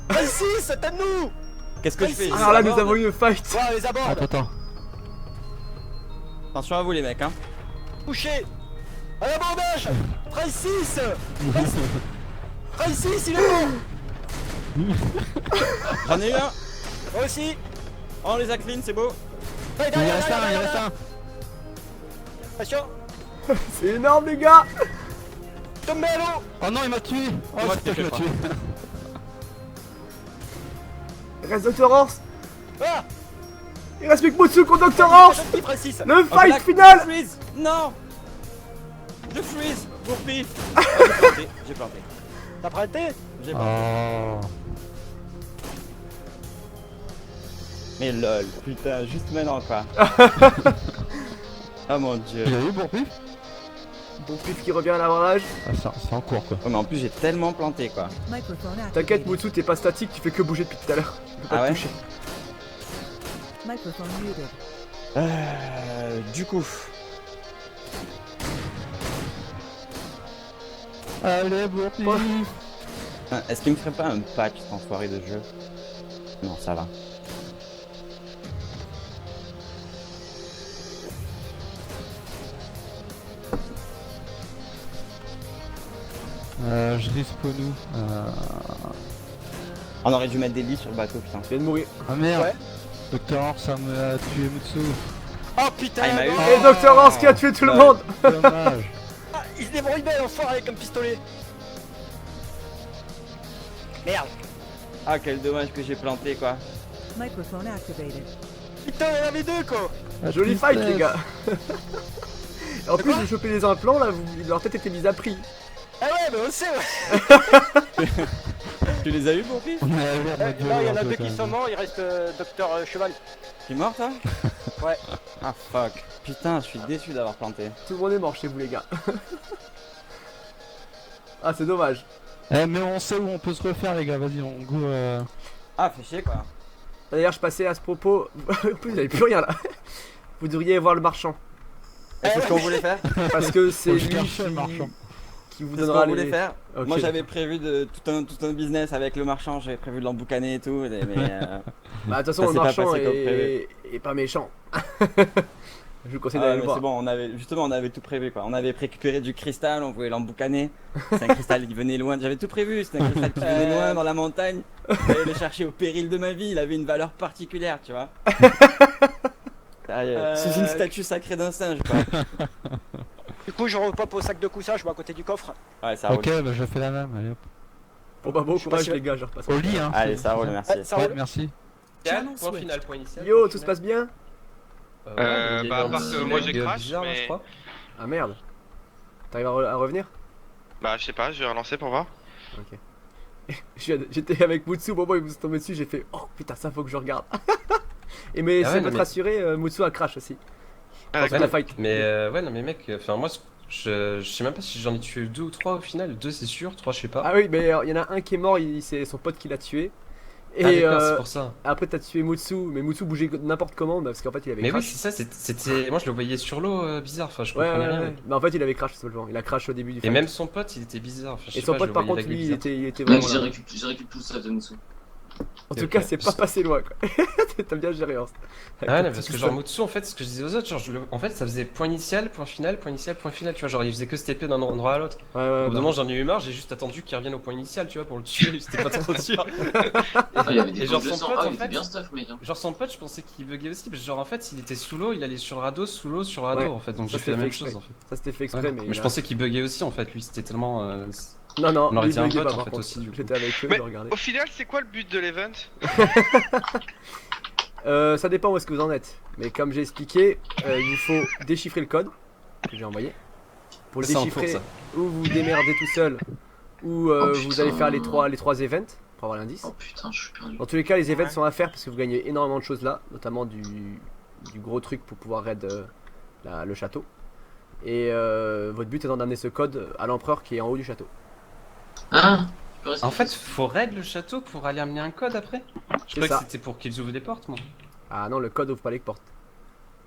Vas-y, 6, c'est à nous. Qu'est-ce que je fais? Alors là, nous avons eu une fight. Ouais, les aborde. Attends. Attention à vous les mecs hein. Touché. À l'abordage. Trail 6. Trail 6 il est mort. J'en ai eu un. Moi aussi. Oh, on les a clean, c'est beau. Il reste un, il reste un. Attention. C'est énorme, les gars. Tombez à l'eau. Oh non, il m'a tué. Oh, Moi, c'est toi qui je m'a tué. Il reste Dr. Horse. Ah. Il reste Mikmutsu contre Dr. Horse. Trail 6. Le Oh, fight là, final. Je freeze. Non. Je freeze. Gourpi. J'ai planté. T'as planté? J'ai planté. Oh. Mais lol, putain, juste maintenant quoi. Oh mon dieu. Vous avez eu pour plus? Bon pif qui revient à l'avantage. Ah, c'est en cours quoi. Oh, mais en plus j'ai tellement planté quoi. T'inquiète, Mutsu, t'es pas statique, tu fais que bouger depuis tout à l'heure. Tu peux pas Ah te ouais? toucher. Du coup. Allez, Bourpi. Est-ce qu'il me ferait pas un patch cet enfoiré de jeu? Non, ça va. Je respawn où On aurait dû mettre des lits sur le bateau putain. Je viens de mourir. Ah merde. Ouais. Docteur Horse, ça m'a tué Mutsu. Oh putain, Ah, il m'a eu. Et Dr. Horse qui a tué tout le monde. Dommage. Ah, il se débrouille bien l'enfoiré avec un pistolet. Merde. Ah quel dommage que j'ai planté quoi. Putain, il y en avait deux quoi. Joli fight, les gars. En plus, j'ai chopé les implants là, leur tête était mise à prix. Ah ouais, mais on le sait ouais. Tu les as eu pour pif? On a l'air de Là, il y en a deux qui sont morts, il reste Docteur Cheval. Tu es mort toi? Ouais. Ah fuck. Putain, je suis déçu d'avoir planté. Tout le monde est mort chez vous, les gars. Ah, c'est dommage. Eh, mais on sait où on peut se refaire, les gars, vas-y, on go. Ah, fais chier quoi. D'ailleurs, je passais à ce propos. En plus, vous avez plus rien là. Vous devriez voir le marchand. C'est ce qu'on voulait faire? Parce que c'est Faut que je lui cherche le marchand. qui vous C'est ce donnera qu'on voulait les. faire. Ok. Moi j'avais prévu de tout un business avec le marchand, j'avais prévu de l'emboucaner et tout, mais Bah, de toute façon, ça le s'est pas marchand passé comme prévu. est pas méchant. Je vous conseille Ah, d'aller mais le c'est voir. bon, on avait tout prévu quoi. On avait récupéré du cristal, on pouvait l'emboucaner. C'est un cristal qui venait loin, j'avais tout prévu, c'était un cristal qui venait loin dans la montagne. J'allais le chercher au péril de ma vie, il avait une valeur particulière, tu vois. Sérieux, c'est une statue sacrée d'un singe quoi. Du coup, je repop au sac de couchage, je vais à côté du coffre. Ouais, ça roule. Ok, bah je fais la même, allez hop. Bon, bah, bon Je sais pas courage, si- les gars, je repasse. Au lit, hein. Allez, ça roule, merci. Ouais, ça Ouais, roule. merci. Point final, point initial. Yo, tout se passe bien? Bah, à part que moi, j'ai crash, bizarre, là, mais- je crois. Ah merde. T'arrives à revenir? Bah, je sais pas, je vais relancer pour voir. Ok. J'étais avec Mutsu, bon, il vous tombé dessus, j'ai fait oh putain, ça faut que je regarde. Et mais Ah c'est ouais, pour non, te mais- rassurer, Mutsu a crash aussi. Ah, Parce que d'accord. la fight. Mais ouais, non, mais mec, enfin, moi, je sais même pas si j'en ai tué 2 ou 3 au final. 2 c'est sûr, 3 je sais pas. Ah oui, mais il y en a un qui est mort, c'est son pote qui l'a tué. Et Ah, d'accord, c'est pour ça. après t'as tué Mutsu, mais Mutsu bougeait n'importe comment parce qu'en fait il avait Mais oui, crash. c'est ça, c'était. Moi je le voyais sur l'eau, bizarre, enfin, je Ouais, comprenais ouais, rien. ouais. Mais en fait il avait crash seulement, il a crash au début du Et fight. même son pote, il était bizarre. Enfin, je Et sais son pas, pote je par le voyais contre laguer lui bizarre. il était Mec, vraiment j'ai là. récupéré tout ça de dessous. En tout Ok. cas c'est pas passé loin quoi. T'as bien géré Horst. Ah ouais, non, parce que genre Mutsu en fait, ce que je disais aux autres, genre en fait ça faisait point initial, point final, point initial, point final, tu vois, genre il faisait que cet épée d'un endroit à l'autre. Ouais, ouais, Au bout d'un bah. moment j'en ai eu marre, j'ai juste attendu qu'il revienne au point initial, tu vois, pour le tuer, j'étais pas trop sûr. Ah, il y avait des Et genre boules de son sang. pote Ah, en il était fait, bien stuff, mec. Hein. genre son pote je pensais qu'il buguait aussi, parce que genre en fait il était sous l'eau, il allait sur le radeau, sous l'eau, sur le radeau Ouais. en fait, donc Ça, j'ai fait la c'était même fait chose en fait. Ça c'était fait exprès Ouais. mais. Mais je pensais qu'il buguait aussi en fait, lui c'était tellement... Non, non, On aurait lui, dit un buguait bot, pas, en par fait, contre. aussi, du coup. J'étais avec eux, Mais je regardais. au final, c'est quoi le but de l'event? Ça dépend où est-ce que vous en êtes. Mais comme j'ai expliqué, il vous faut déchiffrer le code que j'ai envoyé. Pour le C'est en déchiffrer, cours, ça. ou vous démerdez tout seul, ou Oh, vous putain. allez faire les trois events pour avoir l'indice. Oh putain, je suis perdu. Dans tous les cas, les events sont à faire parce que vous gagnez énormément de choses là, notamment du gros truc pour pouvoir raid le château. Et votre but étant d'amener ce code à l'empereur qui est en haut du château. Ah, En fait, faut raid le château pour aller amener un code après. Je croyais ça. que c'était pour qu'ils ouvrent les portes, moi. Ah non, le code ouvre pas les portes.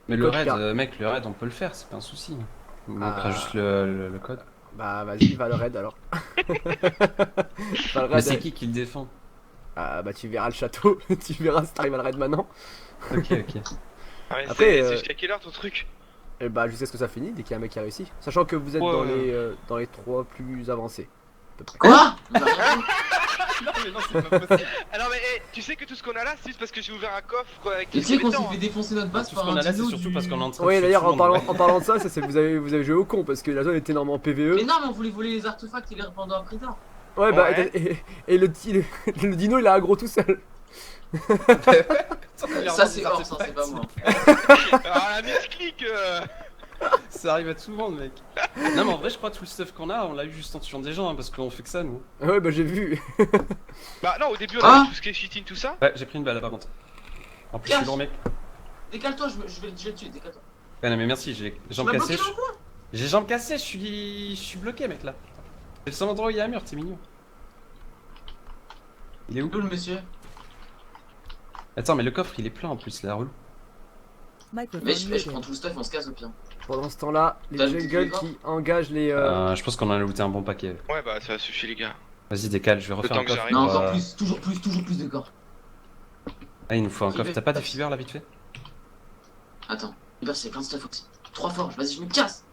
Mais le Code raid, carte. mec, le raid on peut le faire, c'est pas un souci. Il Ah. manquera juste le code. Bah vas-y, va le raid alors. Va le Mais raid. c'est qui le défend? Ah bah tu verras le château, tu verras si t'arrives à le raid maintenant. Ok, ok. Ouais, Après, c'est jusqu'à quelle heure ton truc? Et bah jusqu'à ce que ça finisse dès qu'il y a un mec qui a réussi. Sachant que vous êtes dans les 3 plus avancés. À peu près. Quoi? Non mais non, c'est pas possible. Alors mais tu sais que tout ce qu'on a là, c'est juste parce que j'ai ouvert un coffre quoi, avec Et tout tu ce sais qu'on qu'on s'est met fait dedans, défoncer notre base Tout ce par qu'on un a là, c'est dino surtout du... parce qu'on est en train de Oui tuer d'ailleurs tout le monde, en parlant de ça, vous avez joué au con parce que la zone est énormément PVE. Mais non, mais on voulait voler les artefacts et les répandre après tard. Ouais bah Ouais. et le dino il a aggro tout seul. Ça c'est hors, ça c'est pas moi. Ah la misclick Ça arrive à tout le monde, mec. Non, mais en vrai, je crois que tout le stuff qu'on a, on l'a eu juste en tuant des gens, hein, parce qu'on fait que ça, nous. Ouais bah j'ai vu. Bah non, au début on Ah a eu tout ce qui est cheating, tout ça. Ouais, j'ai pris une balle là, par contre. En plus, je suis lourd, mec. Décale-toi, je vais le tuer, décale-toi. Ouais, non, mais merci, j'ai Tu jambes m'as cassées. bloqué dans le coin? J'ai jambes cassées, je suis bloqué, mec, là. C'est le seul endroit où il y a un mur, c'est mignon. Il est où? Où le monsieur? Attends, mais le coffre, il est plein en plus, là, relou. Mais je prends tout le stuff, on se casse au pire. Pendant ce temps-là, les T'as le petit jungles décor qui engagent les... Je pense qu'on en a looté un bon paquet. Ouais bah ça suffit les gars. Vas-y, décale, je vais refaire temps un que coffre. j'arrive. Non, pour, encore plus, toujours plus de corps. Ah, il nous faut un coffre. Fibers. T'as pas des fibers là, vite fait? Attends, Hubert, c'est plein de stuff aussi. 3 forges, vas-y, je me casse.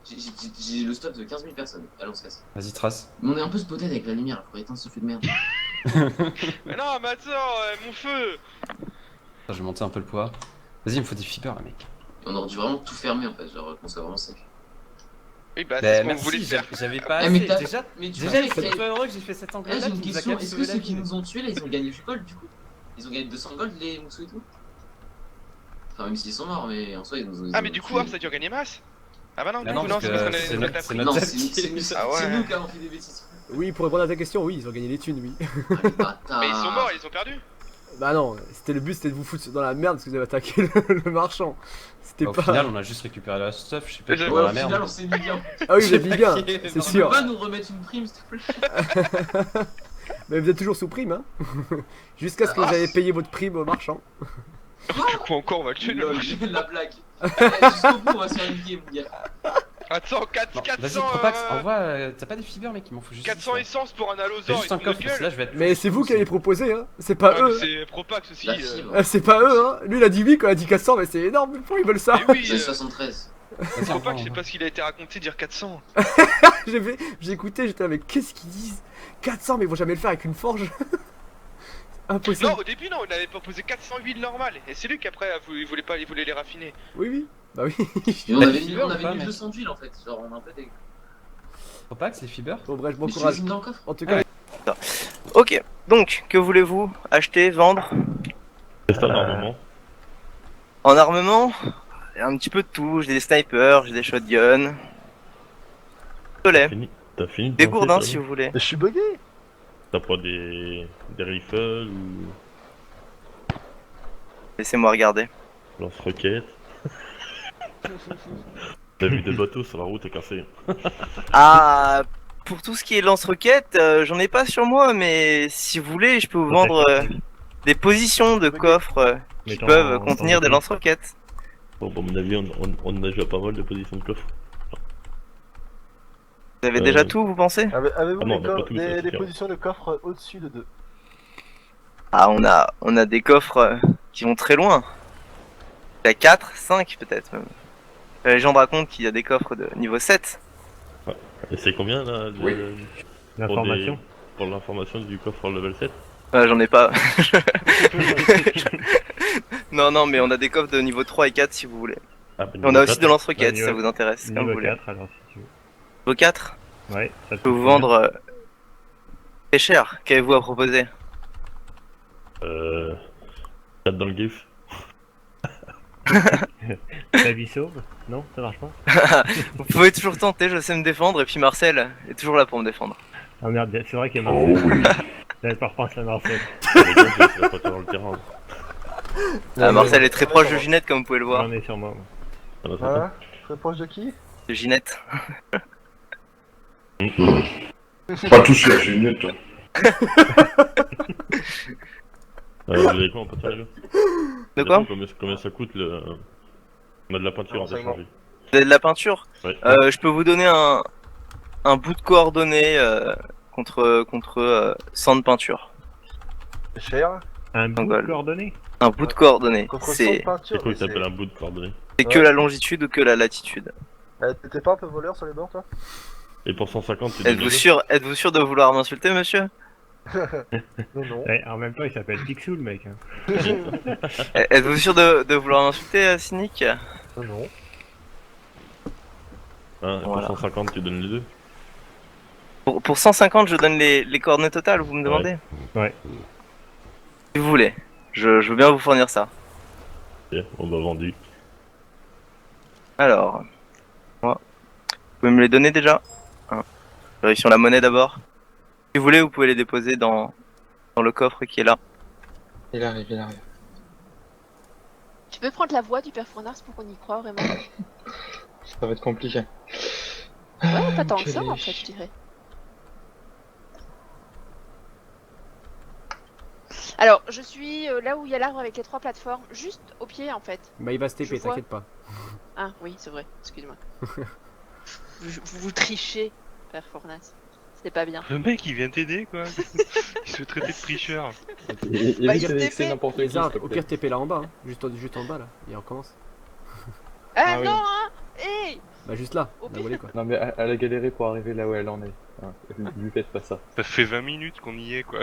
J'ai le stop de 15 000 personnes. Allez, on se casse. Vas-y, trace. Mais on est un peu spotted avec la lumière, il faut éteindre ce feu de merde. Mais non mais attends, mon feu. Attends, je vais monter un peu le poids. Vas-y, il me faut des fibers, là, mec. Et on aurait dû vraiment tout fermer en fait, genre qu'on soit vraiment safe. Oui bah c'est Bah, ce qu'on merci, voulait faire. j'avais pas Eh, mais assez. t'as- Déjà, Mais tu déjà, vois, il faut mais- être heureux que j'ai fait cet angle Là, là. j'ai une question, est-ce que ceux qui nous ont tués là, ils ont gagné du gold du coup? Ils ont gagné 200 gold les Moussou et tout? Enfin, même s'ils sont morts, mais en soi, ils nous ont. Ah mais du coup ça a dû gagner masse. Ah bah non, Ah du non, coup non, parce c'est parce que qu'on c'est a notre- la c'est pris. notre Non, tête c'est qui- Ah ouais. nous qui avons fait des bêtises. Oui, pour répondre à ta question, oui, ils ont gagné les thunes, oui. Ah, les bâtards. Mais ils sont morts, ils ont perdu. Bah non, c'était le but, c'était de vous foutre dans la merde parce que vous avez attaqué le marchand. C'était Au pas... final, on a juste récupéré la stuff, je suis pas Ouais, dans Ouais, la au final, merde. on s'est mis bien. Ah oui, Je vous sais êtes pas bien, qui est c'est dans- Tu sûr. peux pas nous remettre une prime s'il te plaît? Mais vous êtes toujours sous prime, hein. Jusqu'à ce que vous ayez payé votre prime au marchand. Du coup encore on va le tuer le Lol, marché. la blague. Jusqu'au bout, on va se faire une game, gars. Attends, Non, 400 vas-y, Propax, envoie. T'as pas des fibers, mec, il m'en faut juste. 400 10, essence pour un Fais allosaure et juste un tout coffre, notre parce que gueule. là, je vais être. Mais c'est vous qui avez proposé, hein. C'est pas Ouais, mais eux. c'est Propax aussi. La fibre. C'est pas eux, hein. Lui, il a dit oui quand il a dit 400, mais c'est énorme. Pourquoi ils veulent ça? Mais oui, C'est 73. Vas-y, Propax, envoie, je sais pas ce qu'il a été raconté dire 400. J'ai écouté, j'étais là, mais qu'est-ce qu'ils disent? 400, mais ils vont jamais le faire avec une forge. Impossible. Non, au début, non, on avait proposé 408 normal. Et c'est lui qui après il voulait les raffiner. Oui, oui. Bah oui. Et on T'as avait des mis, fibers on ou avait pas, mis mec 200 d'huile en fait. Genre, on a un peu des. Propax, les fibers. Bon, bref, bon Mais tu courage. les mets dans le coffre? En tout cas, Ok, donc que voulez-vous acheter, vendre? C'est ça normalement. En armement, un petit peu de tout. J'ai des snipers, j'ai des shotguns. Pistolet. T'as fini de Des lancer, gourdins toi, si non vous voulez. Je suis bugué. T'as pas des rifles ou Laissez-moi regarder. lance-roquettes? T'as vu des bateaux sur la route et cassé. Ah, pour tout ce qui est lance-roquettes, j'en ai pas sur moi, mais si vous voulez, je peux vous vendre des positions de coffres qui Mais peuvent t'en- contenir t'en- des lance-roquettes. Bon, à mon avis, on a déjà pas mal de positions de coffre. Vous avez déjà tout, vous pensez? Avez-vous Ah non, on des, a pas tout, ça, c'est des clair. positions de coffre au-dessus de 2? Ah, on a des coffres qui vont très loin. Il y a 4, 5 peut-être même. La légende raconte qu'il y a des coffres de niveau 7. Et c'est combien là Oui. L'information pour l'information du coffre level 7? J'en ai pas. Non, mais on a des coffres de niveau 3 et 4 si vous voulez. Ah, bah, Et on a aussi de lance-roquettes si ça vous intéresse, comme vous Niveau voulez. 4 alors si tu veux. Niveau 4, Ouais, ça je peux vous vendre très cher. Qu'avez-vous à proposer? 4 dans le gif. La vie sauve? Non, ça marche pas? Vous pouvez toujours tenter, je sais me défendre, et puis Marcel est toujours là pour me défendre. Ah merde, c'est vrai qu'il y a Oh Marcel. oui. J'avais pas repensé à Marcel. Les gars, je vais pas dans le terrain. Marcel est très proche de Ginette, comme vous pouvez le voir. J'en ai sur moi. Ça va, ça va. Hein? Très proche de qui? De Ginette. Pas touché à Ginette. Hein. Vous avez quoi en pâture? De quoi? Combien ça coûte le... On a de la peinture à Renseignement. changer. Vous avez de la peinture? Ouais. Je peux vous donner un bout de coordonnées contre 100 de peinture. Cher. Un bout de gold. coordonnées. Un bout de coordonnées. Contre 100 de C'est peinture. C'est quoi qui s'appelle un bout de coordonnées? que la longitude ou que la latitude. T'étais pas un peu voleur sur les bords, toi? Et pour 150, tu donnes Êtes-vous les deux. sûr de vouloir m'insulter, monsieur? Non, non. Ouais, en même temps, il s'appelle Picsou, le mec. Hein. Êtes-vous sûr de vouloir m'insulter, cynique? Non, non. Hein, et Voilà. pour 150, tu donnes les deux. Pour 150, je donne les coordonnées totales, vous me demandez? Ouais. Si vous voulez. Je veux bien vous fournir ça. Ok, on va vendu. Alors, moi, vous pouvez me les donner déjà? Vérifions la monnaie d'abord. Si vous voulez, vous pouvez les déposer dans le coffre qui est là. Il arrive, il arrive. Tu peux prendre la voix du père Fournars pour qu'on y croit vraiment? Ça va être compliqué. Ouais, pas tant que ça en fait, je dirais. Alors, je suis là où il y a l'arbre avec les 3 plateformes, juste au pied en fait. Bah il va se Je TP, vois. t'inquiète pas. Ah oui, c'est vrai, excuse-moi. vous trichez, père Fournas. C'est pas bien. Le mec il vient t'aider quoi. Il se fait traiter de tricheur. Il Bah, évite il de s'est laisser fait. n'importe qui. Lézard, s'il te au plaît. pire TP là en bas, hein. juste en bas là, et on recommence. Ah, oui. non, hein. Hey. Bah juste là, Au là pire. où elle est, quoi. Non mais elle a galéré pour arriver là où elle en est. Hein, lui faites pas ça. Ça fait 20 minutes qu'on y est quoi.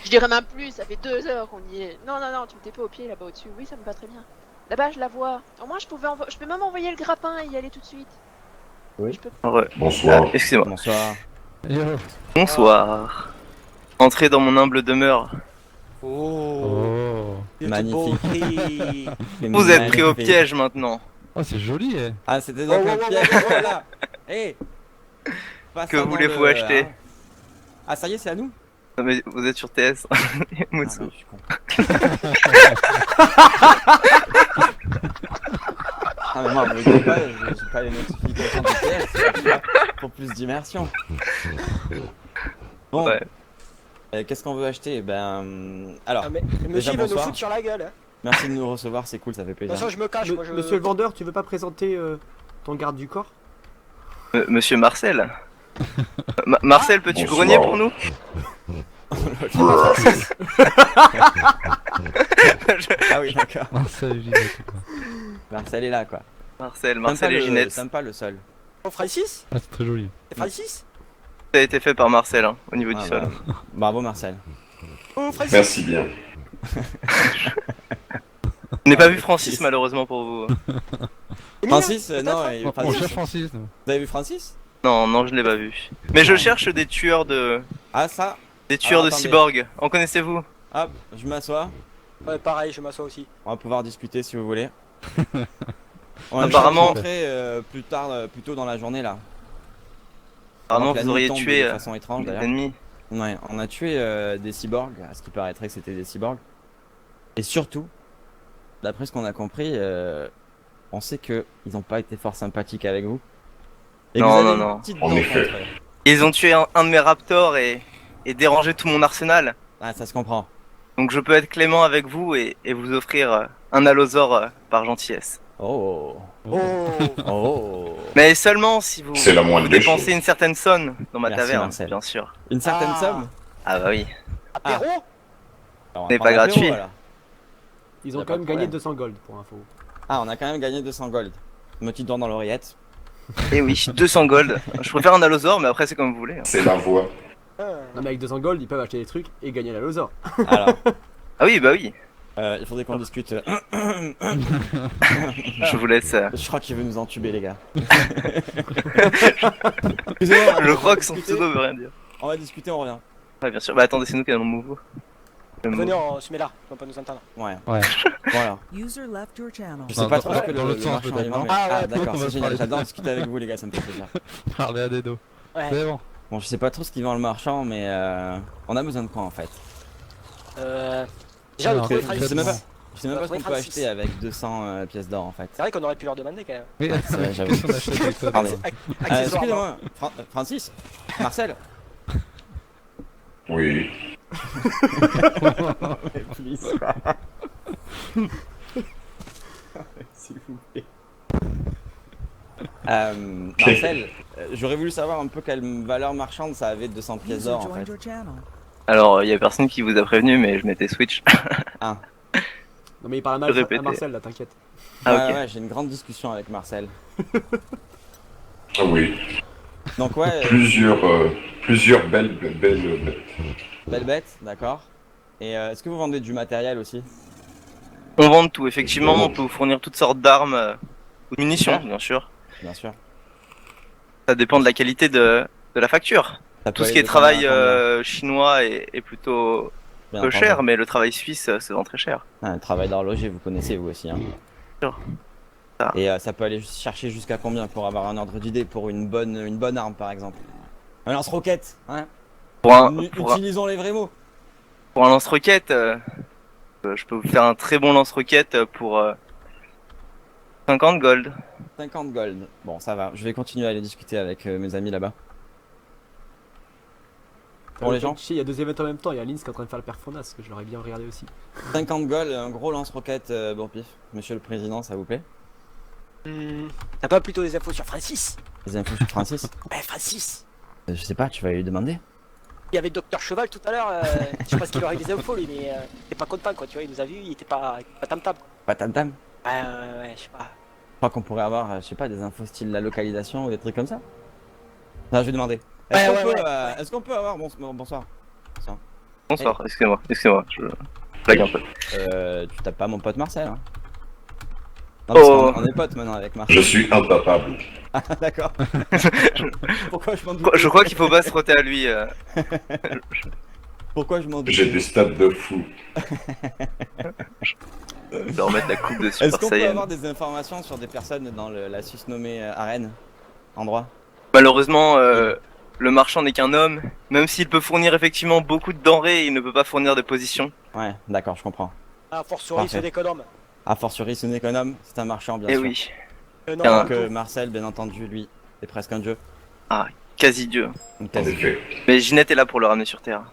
Je dirais même plus, ça fait 2 heures qu'on y est. Non, non, non, tu me TP au pied là-bas au-dessus. Oui, ça me va très bien. Là-bas, je la vois. Au moins, je peux même envoyer le grappin et y aller tout de suite. Oui. Je peux... Ouais. Bonsoir. Excusez-moi. Bonsoir. Bonsoir. Entrez dans mon humble demeure. Oh. Magnifique. Vous êtes pris au piège maintenant. Oh, c'est joli, eh. Ah, c'était donc un piège, voilà. Hey. Pas Que ça dans voulez-vous le- acheter? hein. Ah, ça y est, c'est à nous? Non mais vous êtes sur TS. Mutsu. Ah, je suis con. Ah, mais moi, vous voyez pas, j'ai pas les notifications de pièces pour plus d'immersion. Bon. Ouais. Qu'est-ce qu'on veut acheter? Ben. Alors. mais déjà, monsieur il veut nous bonsoir. foutre sur la gueule. Hein. Merci de nous recevoir, c'est cool, ça fait De plaisir. toute façon, je me cache. Moi, je... Monsieur le vendeur, tu veux pas présenter ton garde du corps? Monsieur Marcel. Marcel, peux-tu Bonsoir. grogner pour nous? Ah oui, d'accord. Marcel, Marcel est là, quoi. Marcel et Ginette. Ça T'aimes pas le sol. Oh, Francis? Ah, c'est très joli. C'est Francis? a été fait par Marcel, hein, au niveau Ah, du sol. bah, bravo, Marcel. Oh, Francis? Merci bien. Je n'ai pas vu Francis, malheureusement pour vous. Francis, non, On Francis. cherche Francis, nous. Vous avez vu Francis? Non, non, je ne l'ai pas vu. Mais je cherche des tueurs de... Ah, ça? Des tueurs Alors, de attendez. cyborgs. En connaissez-vous? Hop, je m'assois. Ouais, pareil, je m'assois aussi. On va pouvoir discuter si vous voulez. On Apparemment- rentrer plus tard, plus tôt dans la journée là. Apparemment, Avant que la vous nuit auriez tombe tué de façon étrange des d'ailleurs. ennemis. Ouais, on a tué des cyborgs, à ce qui paraîtrait que c'était des cyborgs. Et surtout, d'après ce qu'on a compris, on sait que ils ont pas été fort sympathiques avec vous. Et que Non, vous avez non, une non. petite En dent effet. contre eux. Ils ont tué un de mes raptors et dérangé tout mon arsenal. Ah, ça se comprend. Donc je peux être clément avec vous et vous offrir un allosaure par gentillesse. Oh. Oh. Oh. Mais seulement si vous, C'est la moindre vous des dépensez choses. une certaine somme dans ma Merci, taverne, Marcel. bien sûr. Une certaine Ah. somme. Ah bah oui. Apéro? Alors, on va n'est prendre pas l'apéro, gratuit. alors. Ils Y ont a quand pas même de gagné problème. 200 gold pour info. Ah, on a quand même gagné 200 gold. Me petite dent dans l'oreillette. Et oui, 200 gold. Je préfère un allosaure, mais après c'est comme vous voulez. hein. C'est la voix. Non mais avec 200 gold, ils peuvent acheter des trucs et gagner la losor. Alors, Ah oui, bah oui. il faudrait qu'on discute. Je vous laisse. Je crois qu'il veut nous entuber, les gars. Je crois que son pseudo veut rien dire. On va discuter, on revient. Ouais, bien sûr. Bah attendez, c'est nous qui allons move. Venez, on se met là, on peut pas nous entendre. Ouais. Ouais. Voilà. User left your channel. Je sais pas trop ce que dans l'autre le sens, marchand peut-être, il non vend, mais... Ah ouais, d'accord, on va c'est génial. parler. J'adore discuter avec vous, les gars, ça me fait plaisir. Parler à des dos. Ouais. C'est bon. Bon, je sais pas trop ce qu'il vend le marchand, mais on a besoin de quoi en fait? Déjà, Alors, vous trouvez je Francis? sais même pas, je sais même On pas va ce qu'on trouver peut Francis. acheter avec 200 pièces d'or en fait. C'est vrai qu'on aurait pu leur demander quand même. Oui, C'est vrai, j'avoue. qu'est-ce qu'on achète avec ça Pardon. déjà Excusez-moi, Francis? Marcel? Oui. Please. S'il vous plaît. Marcel, j'aurais voulu savoir un peu quelle valeur marchande ça avait 200 pièces User d'or en joined fait. your channel. Alors, il y a personne qui vous a prévenu, mais je m'étais switch. Ah. Non mais il parle mal à Marcel là, t'inquiète. Ah, Ouais, ok. ouais, j'ai une grande discussion avec Marcel. Ah oui. Donc ouais, Plusieurs belles bêtes. belle bête, d'accord. Et est-ce que vous vendez du matériel aussi? On vend de tout, effectivement, on peut vous fournir toutes sortes d'armes, ou de munitions, bien sûr. Bien sûr. Ça dépend de la qualité de la facture. Ça Tout peut ce qui aller est de combien à travail combien? chinois est plutôt Bien peu entendu. cher, mais le travail suisse se vend très cher. Ah, un travail d'horloger, vous connaissez vous aussi. Hein. Sûr. Et ça peut aller chercher jusqu'à combien pour avoir un ordre d'idée pour une bonne arme par exemple? Un lance-roquette, hein? Utilisons les vrais mots. Pour un lance-roquette, je peux vous faire un très bon lance-roquette pour 50 gold. 50 gold. Bon, ça va. Je vais continuer à aller discuter avec mes amis là-bas. Pour les gens, Il y a 2 événements en même temps, il y a Lins qui est en train de faire le performance, que je l'aurais bien regardé aussi. 50 gold, un gros lance-roquette Bourpif. Monsieur le Président, ça vous plaît? T'as pas plutôt des infos sur Francis? Les infos sur Francis? Ben Francis. Je sais pas, tu vas lui demander. Il y avait Docteur Cheval tout à l'heure, je sais pas ce qu'il aurait des infos lui, mais il était pas content quoi, tu vois, il nous a vu, il était pas tam-tam. Pas tam-tam? Ouais, je sais pas. Je crois qu'on pourrait avoir, je sais pas, des infos style la localisation ou des trucs comme ça. Non, je vais demander. Ouais, Est-ce qu'on peut avoir... bonsoir. Bonsoir, excusez-moi, je blague un peu. Tu tapes pas mon pote Marcel, hein? Non, parce qu'on est potes maintenant avec Marcel. Je suis impapable. Ah, d'accord. Pourquoi je m'en doute? Je crois qu'il faut pas se frotter à lui. Pourquoi je m'en doute? J'ai des stats de fou. Je dois remettre la coupe de Super Est-ce qu'on peut Saiyan. avoir des informations sur des personnes dans la susnommée arène? Endroit? Malheureusement, le marchand n'est qu'un homme. Même s'il peut fournir effectivement beaucoup de denrées, il ne peut pas fournir de position. Ouais, d'accord, je comprends. Ah, fortiori c'est d'économe. A fortiori, c'est un économe, c'est un marchand, bien Eh sûr. oui. Non, Alors que Marcel, bien entendu, lui, est presque un dieu. Ah, quasi dieu. Une thèse. Mais Ginette est là pour le ramener sur Terre.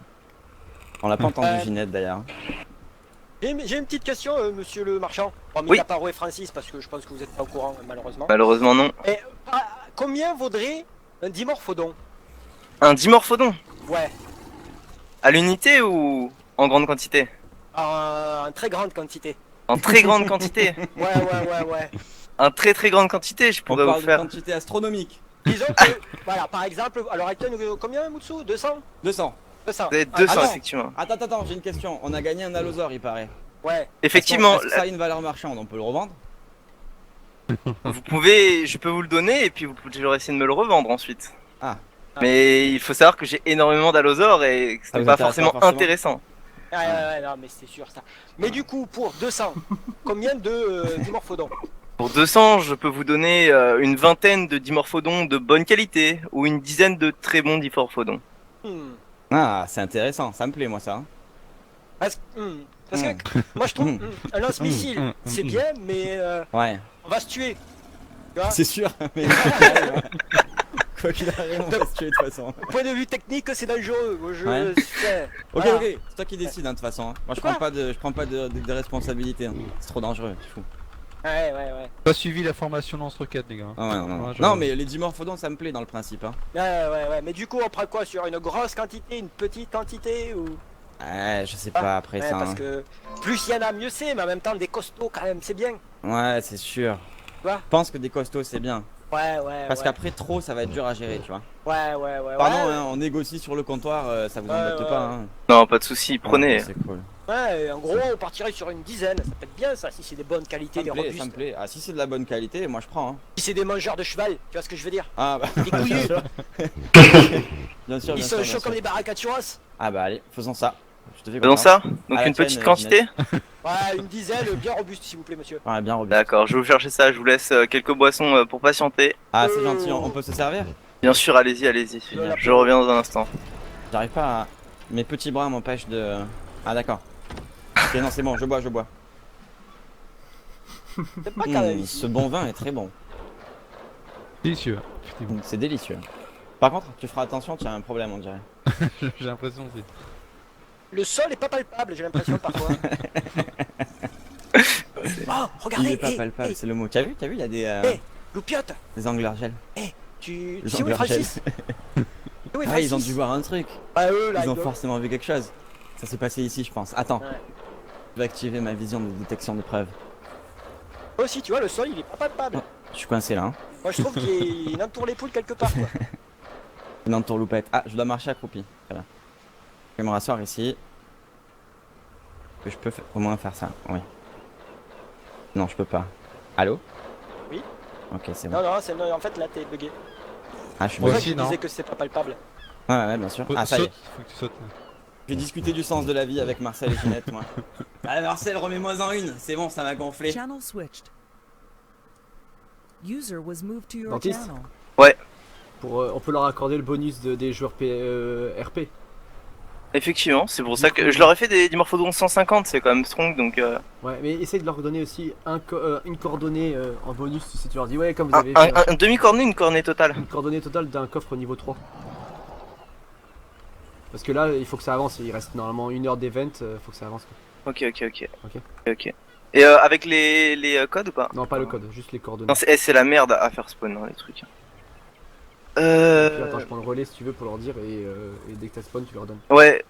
On l'a pas entendu, Ginette, d'ailleurs. J'ai une petite question, monsieur le marchand. Bon, mis Oui. à part et Francis, parce que je pense que vous n'êtes pas au courant, malheureusement. Malheureusement non. Et, combien vaudrait un dimorphodon? Un dimorphodon? Ouais, À l'unité ou en grande quantité? en très grande quantité. En très grande quantité? Ouais. En très grande quantité, je On pourrais parle vous faire. de quantité astronomique. Disons que, voilà, par exemple, alors actuelle, combien Mutsu? 200? 200. 200. Vous avez 200 Attends. effectivement. Attends, j'ai une question. On a gagné un allosaure, il paraît. Ouais. Effectivement, Est-ce que ça a une valeur marchande? On peut le revendre? vous pouvez, je peux vous le donner et puis vous pouvez toujours essayer de me le revendre ensuite. Ah. Mais il faut savoir que j'ai énormément d'allosaures et que Ça c'est vous pas intéresse forcément pas forcément intéressant. Ouais, non, mais c'est sûr ça. Mais du coup, pour 200, combien de dimorphodons? Pour 200, je peux vous donner une vingtaine de dimorphodons de bonne qualité ou une dizaine de très bons dimorphodons. Ah, c'est intéressant, ça me plaît, moi, ça. Hein. Parce que moi je trouve un lance-missile, c'est bien, mais Ouais. on va se tuer. Tu vois? C'est sûr, mais... Quoi qu'il arrive, on va se tuer de toute façon. Point de vue technique, c'est dangereux. Moi, Ouais. sais. Ok, Voilà. ok, c'est toi qui décides, hein, de toute façon. Hein. Moi, je prends pas de responsabilité. Hein. C'est trop dangereux, c'est fou. Ouais. Pas suivi la formation lance-roquette, les gars. Ah ouais, non. Ouais, je- Non, mais les dimorphodons, ça me plaît dans le principe. Hein. Ouais. Mais du coup, on prend quoi sur une grosse quantité, une petite quantité ou? Ouais, je sais pas après ça. Parce Hein. que plus il y en a, mieux c'est, mais en même temps, des costauds quand même, c'est bien. Ouais, c'est sûr. Quoi? Je pense que des costauds, c'est bien. Ouais. Parce qu'après, trop, ça va être dur à gérer, tu vois. Ouais. Pardon, hein, on négocie sur le comptoir, ça vous embête pas. Hein. Non, pas de souci, prenez. Ouais, c'est cool. Ouais, en gros, on partirait sur une dizaine. Ça peut être bien ça, si c'est des bonnes qualités, des robustes. Ça me plaît. Ah, si c'est de la bonne qualité, moi je prends. Hein. Si c'est des mangeurs de cheval, tu vois ce que je veux dire? Ah bah. Des couillus. Bien sûr. Ils sont chauds comme des baraques à churros. Ah bah allez, faisons ça. Je te fais Faisons confiance. ça. Donc À la une tienne, petite quantité. Ginette. Ouais, une dizaine, bien robuste s'il vous plaît, monsieur. Ouais, bien robuste. D'accord, je vais vous chercher ça. Je vous laisse quelques boissons pour patienter. Ah, c'est gentil, on peut se servir? Bien sûr, allez-y. Je reviens dans un instant. J'arrive pas à... Mes petits bras m'empêchent de... Ah d'accord. Ok, non, c'est bon, je bois. C'est pas quand même. Ce bon vin est très bon. Délicieux, effectivement. C'est délicieux. Par contre, tu feras attention, tu as un problème, on dirait. J'ai l'impression aussi. Le sol est pas palpable, j'ai l'impression parfois. Oh, regardez, Il est pas palpable, c'est le mot. T'as vu, il y a des... Loupiote. Des angles gel. Tu Des sais où est angles Francis? Oui, Ah, ils ont dû voir un truc. Bah, eux, là, Ils ont doivent- forcément vu quelque chose. Ça s'est passé ici, je pense. Attends. Ouais. Je vais activer ma vision de détection de preuves. Toi aussi, tu vois, le sol, il est pas palpable. Je suis coincé là. Hein. Moi, je trouve qu'il y a une entour l'épaule quelque part, quoi. Une entourloupette. Ah, je dois marcher accroupi. Très bien. Je vais me rasseoir ici. Je peux au moins faire ça. Oui. Non, je peux pas. Allô? Oui. Ok, c'est bon. Non, non, non, en fait, là, t'es bugué. Ah, je suis C'est pour ça bugué. que je disais que c'est pas palpable. Ouais, bien sûr. Ah, ça y est. Faut que tu sautes. J'ai discuté du sens de la vie avec Marcel et Ginette, moi. Ah, Marcel, remets-moi en une. C'est bon, ça m'a gonflé. Channel switched. User was moved to your Dentiste. channel. Ouais, On peut leur accorder le bonus des joueurs RP. effectivement, c'est pour ça que je leur ai fait des morphodons 150, c'est quand même strong donc. Ouais, mais essaye de leur donner aussi une coordonnée en bonus si tu leur dis ouais, comme vous avez fait Un demi-coordonnée, une coordonnée totale. une coordonnée totale d'un coffre niveau 3. Parce que là, il faut que ça avance, il reste normalement 1 heure d'event, faut que ça avance. Quoi. Ok. Et avec les codes ou pas? Non, pas le code, juste les coordonnées. Non, c'est la merde à faire spawn hein, les trucs. Et puis, attends, je prends le relais si tu veux pour leur dire et dès que t'as spawn, tu leur donnes. Ouais,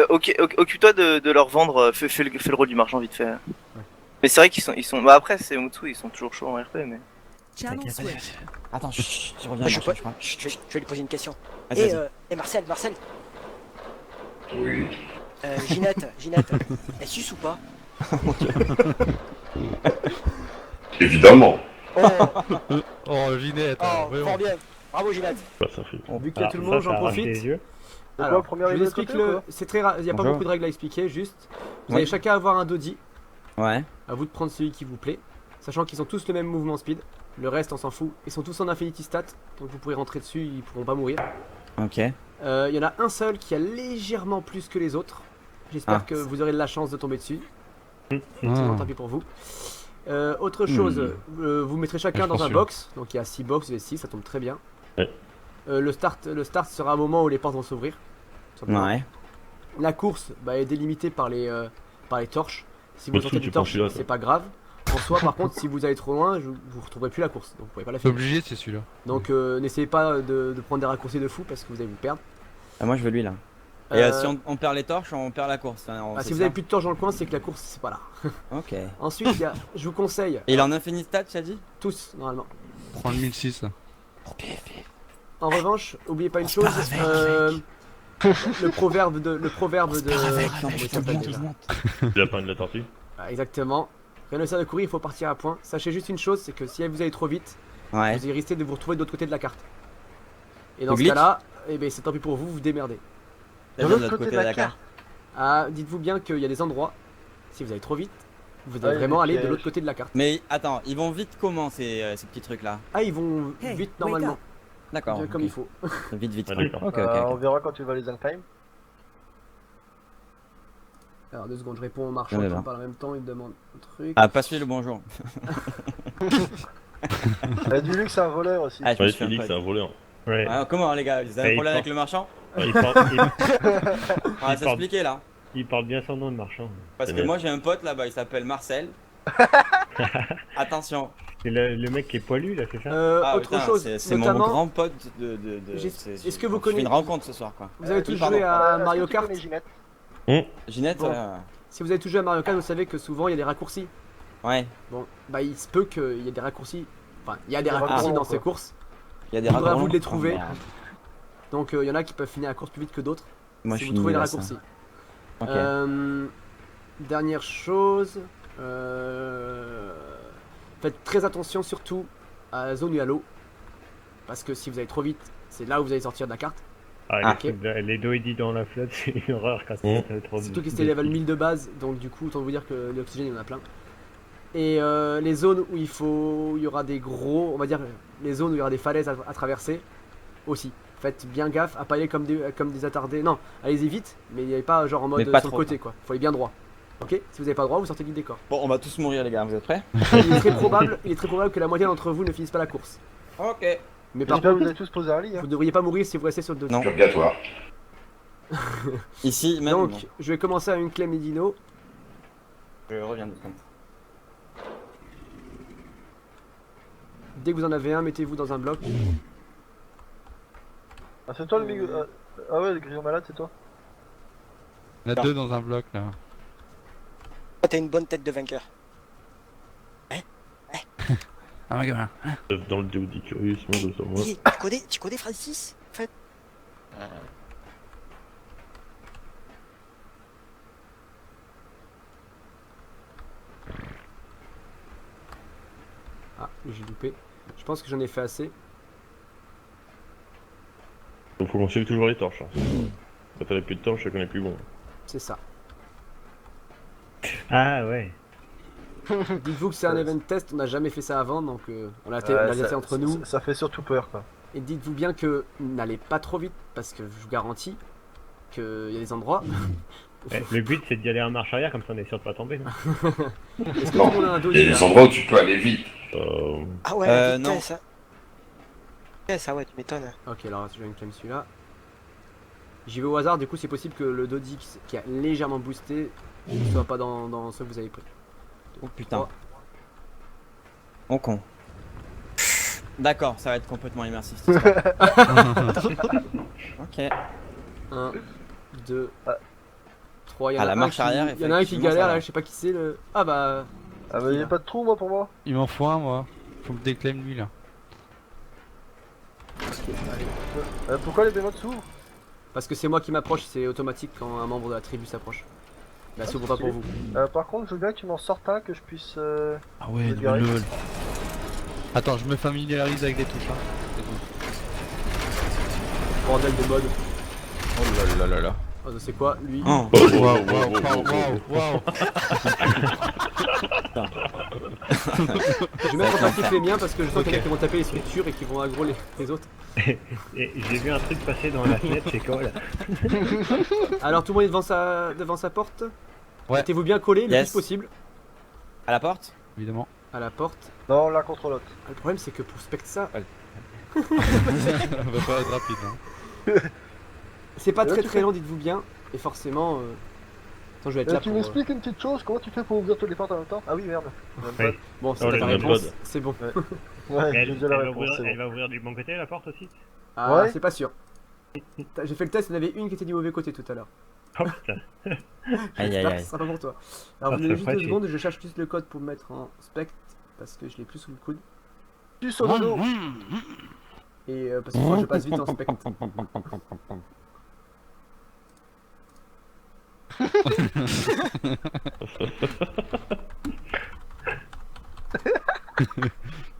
occupe-toi de leur vendre, fais le rôle du marchand vite fait. Mais c'est vrai qu'ils sont. Bah après, c'est Mutsu, ils sont toujours chauds en RP, mais. Channel switched. Attends, je reviens. Moi, je Marcel, peux- je vais lui poser une question. Vas-y, Et, vas-y. Marcel, Oui. Ginette, elle suce ou pas? Évidemment. Oh, Ginette, Oh, voyons. fort bien. Bravo, Ginette. Vu qu'il y a tout le monde, j'en profite. Alors, première je vous idée de explique côté, ou le. quoi C'est très il n'y a pas Bonjour. beaucoup de règles à expliquer, juste. Vous Oui. allez chacun avoir un dodi. Ouais. À vous de prendre celui qui vous plaît. Sachant qu'ils ont tous le même mouvement speed. Le reste, on s'en fout. Ils sont tous en infinity stat. Donc vous pourrez rentrer dessus, ils pourront pas mourir. Ok. Il y en a un seul qui a légèrement plus que les autres. J'espère Ah. que vous aurez de la chance de tomber dessus. Ah. Sinon, tant pis pour vous. Autre chose, vous mettrez chacun Je dans pense un que- box. Donc il y a 6 box, vous avez 6, ça tombe très bien. Ouais. Le start sera un moment où les portes vont s'ouvrir. tout simplement. Ouais. La course est délimitée par les torches. Si vous Mutsu, sortez tu des prends torches, celui-là, c'est toi. pas grave. En soi, par contre, si vous allez trop loin, vous retrouverez plus la course. Donc vous pouvez pas la C'est finir. obligé, c'est celui-là. Donc n'essayez pas de prendre des raccourcis de fou parce que vous allez vous perdre. Ah, moi, je veux lui là. Et Euh, si on perd les torches, on perd la course. Enfin, si c'est vous ça avez plus de torches dans le coin, c'est que la course c'est pas là. Ok. Ensuite, je vous conseille. Et il est en infini stat, tu as dit? Tous, normalement. Prends le 1006 là. En revanche, oubliez pas une chose. Le proverbe de. Comment il s'appelle déjà Le lapin de la tortue. Ah, exactement. Rien ne sert de courir, il faut partir à point. Sachez juste une chose, c'est que si vous allez trop vite, Ouais. vous risquez de vous retrouver de l'autre côté de la carte. Et dans Au ce glitch cas-là, eh ben, c'est tant pis pour vous, vous démerdez. De l'autre côté de la carte. Ah, dites-vous bien qu'il y a des endroits, si vous allez trop vite, vous allez Ouais, vraiment des aller de pièges. l'autre côté de la carte. Mais attends, ils vont vite comment ces petits trucs là? Ah, ils vont Hey, vite wake normalement, up. D'accord. bien comme ok. il faut. Vite. Ah, d'accord. Ok, On ok. verra quand tu vas les unclimb. Alors 2 secondes, je réponds au marchand On est qui là. me parle en même temps, il me demande un truc. Ah, passe-lui le bonjour. Du luxe, c'est un voleur aussi. Ah, je me Ouais, suis fait un Félix, pote. c'est un voleur. Ouais. Ah, comment les gars? Vous avez Et un il problème avec part- le marchand? Il parle, On va il s'expliquer là. il parle bien son nom de marchand. Parce que C'est moi j'ai un pote là-bas, il s'appelle Marcel. Attention. C'est le mec qui est poilu là, c'est ça? Ah, Autre putain, chose, c'est mon notamment, grand pote de. Est-ce que vous Je fais connaissez une rencontre ce soir quoi. vous avez Oui, tous pardon. joué à Mario Est-ce que tu Kart. connais Ginette Ginette, Bon. Si vous avez tous joué à Mario Kart, vous savez que souvent il y a des raccourcis. ouais. Bon, bah il se peut qu'il y ait des raccourcis. Enfin, il y a des Des raccourcis raccourcis, dans quoi. ces courses. Il y a des Faudra raccourcis. vous de les trouver. Oh, merde. Donc il y en a qui peuvent finir la course plus vite que d'autres. Moi je si suis vous trouvez les nul à ça. raccourcis. Ok. Dernière chose, faites très attention surtout à la zone où il y a l'eau. Parce que si vous allez trop vite, c'est là où vous allez sortir de la carte. Ah, ok. les doigts dans la flotte, c'est une horreur quand c'est trop. Surtout que c'était level 1000 de base, donc du coup autant vous dire que l'oxygène il y en a plein. Et les zones où il y aura des gros, on va dire les zones où il y aura des falaises à traverser aussi. Faites bien gaffe à pas aller comme des attardés. Non, allez-y vite, mais il n'y avait pas genre en mode Mais pas sur le trop, côté quoi. Faut aller bien droit. Ok. Si vous n'avez pas droit, vous sortez du décor. Bon, on va tous mourir les gars, vous êtes prêts? Il est très probable que la moitié d'entre vous ne finissent pas la course. Ok. Mais par J'espère que vous contre, avez tous posé un lit. Hein. vous ne devriez pas mourir si vous restez sur le dos. Non. Purgatoire. Ici même. Donc, bon. je vais commencer à une clé Medino. Je reviens 2 secondes. Dès que vous en avez un, mettez-vous dans un bloc. Ah, c'est toi le milieu. Ah ouais, le grillon malade, c'est toi. Il y en a deux dans un bloc là. T'as une bonne tête de vainqueur. Ah ma gamin. Dans le déoudi curieux, moi. Tu connais Francis en fait? Ah, j'ai loupé. Je pense que j'en ai fait assez. Donc faut qu'on suive toujours les torches. Hein. Quand t'as plus de torches, chacun est plus bon. C'est ça. Ah ouais. Dites-vous que c'est un event test, on n'a jamais fait ça avant, donc on l'a laissé entre nous. Ça fait surtout peur quoi. Et dites-vous bien que n'allez pas trop vite, parce que je vous garantis qu'il y a des endroits... Le but c'est d'y aller en marche arrière, comme ça on est sûr de pas tomber. Est-ce que tout le monde a un dos Il y a des endroits où tu peux aller vite. Ah ouais, non. ça. Ouais, ça ouais, tu m'étonnes. Ok, alors je vais me calmer celui-là. J'y vais au hasard, du coup c'est possible que le Dodix qui a légèrement boosté ne soit pas dans ce que vous avez pris. Oh putain. Oh con. D'accord, ça va être complètement immersif cette histoire. Ok. 1, 2, 3, il y en Ah, a la un marche qui, arrière, il y en a un qui effectivement, galère ça va. là, je sais pas qui c'est le... Ah bah... Ah bah y'a pas de trou moi pour moi. Il m'en faut un moi. Faut me déclame lui là. Pourquoi les bémotes s'ouvrent? Parce que c'est moi qui m'approche, c'est automatique quand un membre de la tribu s'approche. Là s'ouvre pas pour vous. Par contre, je veux bien que tu m'en sortes un que je puisse... Ah ouais, me garer. level. Attends, je me familiarise avec des touches. Hein. Bordel de mode. Oh là là là là. Oh, c'est quoi lui? Oh. Waouh, waouh. Je vais mettre en passif les miens parce que je sens qu'il y en a qui vont taper les structures et qui vont aggro les autres. Et j'ai vu un truc passer dans la fenêtre, c'est quoi là? Alors tout le monde est devant sa porte. Ouais. Mettez-vous bien collé le Yes. plus possible. À la porte? Évidemment. À la porte. Non, l'un contre l'autre. Ah, le problème c'est que pour spectre ça... On va pas être rapide hein. C'est pas très long, dites-vous bien. Et forcément... Attends, je vais être là Tu pour... m'expliques une petite chose, comment tu fais pour ouvrir toutes les portes en même temps? Ah oui, merde. Ouais. Bon, c'est Oh, ta le réponse, mode. c'est bon. Ouais, Elle, j'ai déjà la elle va réponse, c'est elle bon. va ouvrir du bon côté la porte aussi? Ah, Ouais. c'est pas sûr. J'ai fait le test, il y en avait une qui était du mauvais côté tout à l'heure. Oh putain. Aïe aïe J'espère que aïe. ce sera pas pour toi. Alors Ah, vous donnez c'est juste pas 2 chier. secondes, je cherche juste le code pour me mettre en spect parce que je l'ai plus sous le coude. Tu sur le dos. Et parce que moi je passe vite en spect.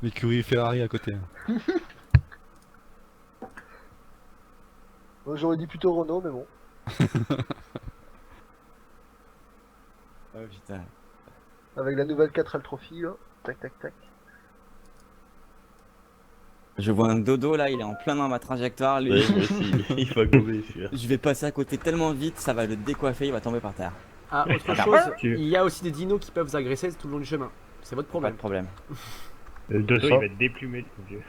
L'écurie Ferrari à côté. Hein. Moi, j'aurais dit plutôt Renault, mais bon. Oh putain. Avec la nouvelle 4L Trophy là. Tac tac tac. Je vois un dodo là, il est en plein dans ma trajectoire lui. Ouais, moi aussi, il va gober celui-là. Je vais passer à côté tellement vite, ça va le décoiffer, il va tomber par terre. Ah, autre chose, il y a aussi des dinos qui peuvent vous agresser tout le long du chemin. C'est votre Pas problème. de problème. Le dodo il va être déplumé, mon dieu.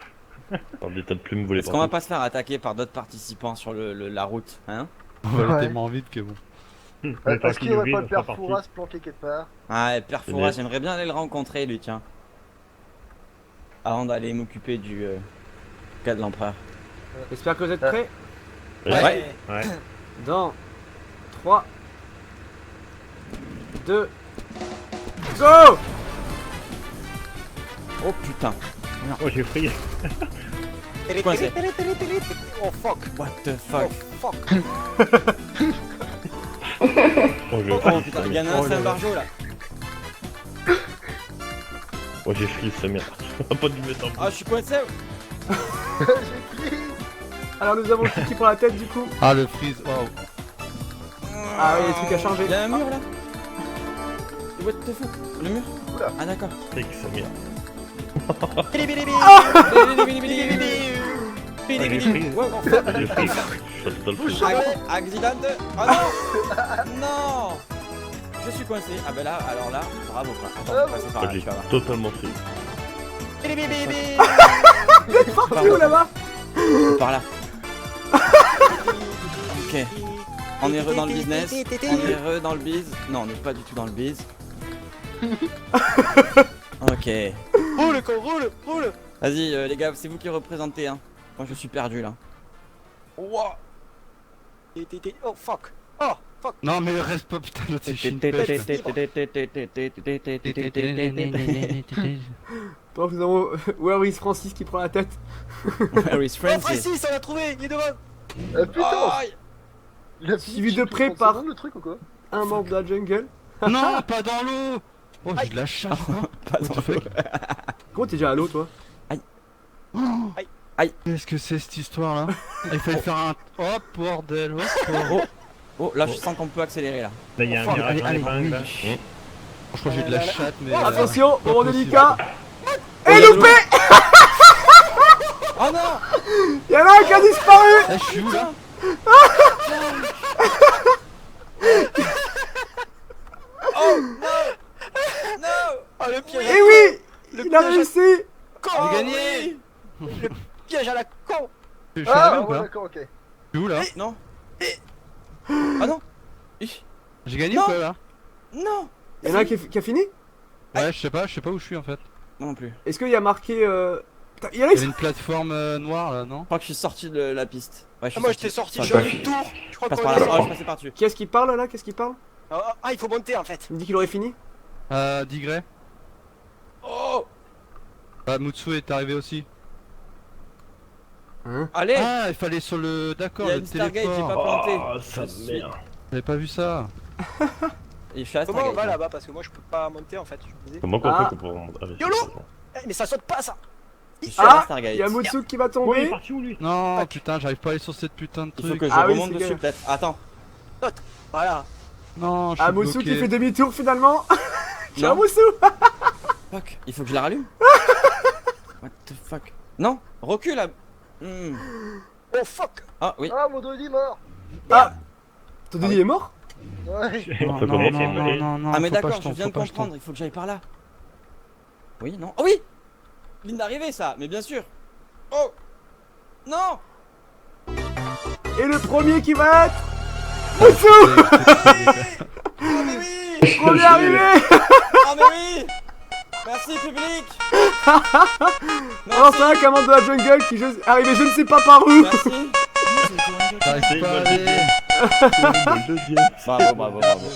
Par des tas de plumes volées Est-ce qu'on va pas se faire attaquer par d'autres participants sur la route, hein? On va aller Ouais. tellement vite que bon. Est-ce qu'il y aurait pas le père Fouras planqué quelque part? Ah, Père Fouras, j'aimerais bien aller le rencontrer lui, tiens. Avant d'aller m'occuper du cas de l'empereur. J'espère que vous êtes prêts. Ouais. Ouais. Dans 3, 2, go! Oh putain. Oh j'ai frié. Coincé. Oh fuck. What the fuck? Oh fuck. Oh, je Oh putain, il y en a un, c'est un barjo là. Oh, j'ai frise sa mère. On va pas dû mettre en Ah, je suis coincé. Alors nous avons qui prend la tête du coup. Ah le freeze, waouh. Ah oui, il y a des trucs à changer. Il y a un mur là. What the fuck? Le mur? Ah d'accord. C'est que sa mère. Wow. Accident. Oh non. Non. Je suis coincé. Ah bah là, alors là, bravo quoi. Attends, passer par là, J'ai tu vas voir. totalement frise. Vous êtes parti où là-bas? Par là. Ok. On est re dans le business. On est re dans le biz. Non, on n'est pas du tout dans le biz. Ok. Roule, con, roule, roule. Vas-y les gars, c'est vous qui représentez hein. Moi je suis perdu là. Ouah. Oh fuck. Oh fuck. Non mais reste pas putain l'autre c'est Shinpei. Donc nous avons Where is Francis qui prend la tête. Where is Oh Francis, on l'a trouvé, il est devant. Putain. Il a Suivi de près par le truc ou quoi? un membre de la jungle. Non, pas dans l'eau. Oh j'ai de la chatte. Pas dans l'eau. Comment t'es déjà à l'eau toi? Aïe. Qu'est-ce que c'est cette histoire là? Il fallait faire un... Oh bordel, Oh là je sens qu'on peut accélérer là. Là, il y a un mirage dans les épingle là. Je crois que j'ai de la chatte mais... Attention, moment délicat. Oh, Et loupé. Oh non. Y'en a un qui a disparu. Je suis où là? Oh non. Non. Oh le piège. Et oui, il a réussi. Con. J'ai gagné. Le piège à la con. Je suis arrivé ou pas? D'accord, ok. Je suis où là? Non. Ah non. J'ai gagné ou pas là? Non. Y'en a un qui a fini? Ouais je sais pas où je suis en fait. Non plus. Est-ce qu'il y a marqué Putain, Il y avait une plateforme noire là non? Je crois que je suis sorti de la piste. Ouais, Moi j'étais sorti, je pas suis tour. Je crois passe qu'on par là. est... Ah, je passais par dessus. Qui est-ce qui parle là? Qu'est-ce qui parle? Ah il faut monter en fait. Il me dit qu'il aurait fini. Digré. Oh. Bah Mutsu est arrivé aussi. Hein? Allez. Ah il fallait sur le... D'accord Il y a le une Stargate, j'ai téléport. pas planté. Oh, ça merde. J'avais pas vu ça. Et je suis à Comment on Stargate. va là-bas parce que moi je peux pas monter en fait. Je me disais. Comment qu'on Ah. fait pour remonter? Ah, mais YOLO. c'est bon. Mais ça saute pas ça. Je suis à Ah, Stargate. il y a Mutsu qui va Oh, il est tomber. parti où lui? Non Fuck. putain j'arrive pas à aller sur cette putain de Il faut truc. que je Ah oui, remonte c'est dessus bien. peut-être. Attends. Voilà. Non je suis Ah, Mutsu bloqué. qui fait demi-tour finalement. Ciao Non. Mutsu. Fuck. Il faut que je la rallume. What the fuck. Non. Recule là. Oh fuck. Ah oui. Ah, mon doigt est mort. Ah, ton Denis est mort? Ouais. Non, Faut non, commencer, non, allez. non, non, Ah mais faut pas d'accord, que je tombe, viens de faut pas que je comprendre, il faut que j'aille par là. Oui, non. Oh oui. Ligne d'arrivée ça, mais bien sûr. Oh. Non. Et le premier qui va être Mutsu. Oh mais oui. Premier arrivé. Oh mais oui. Merci public. Alors c'est un qu'un membre de la jungle qui est arrivé je ne sais pas par où. Merci. J'arrive pas à aller. Le deuxième. Bravo, bravo, bravo.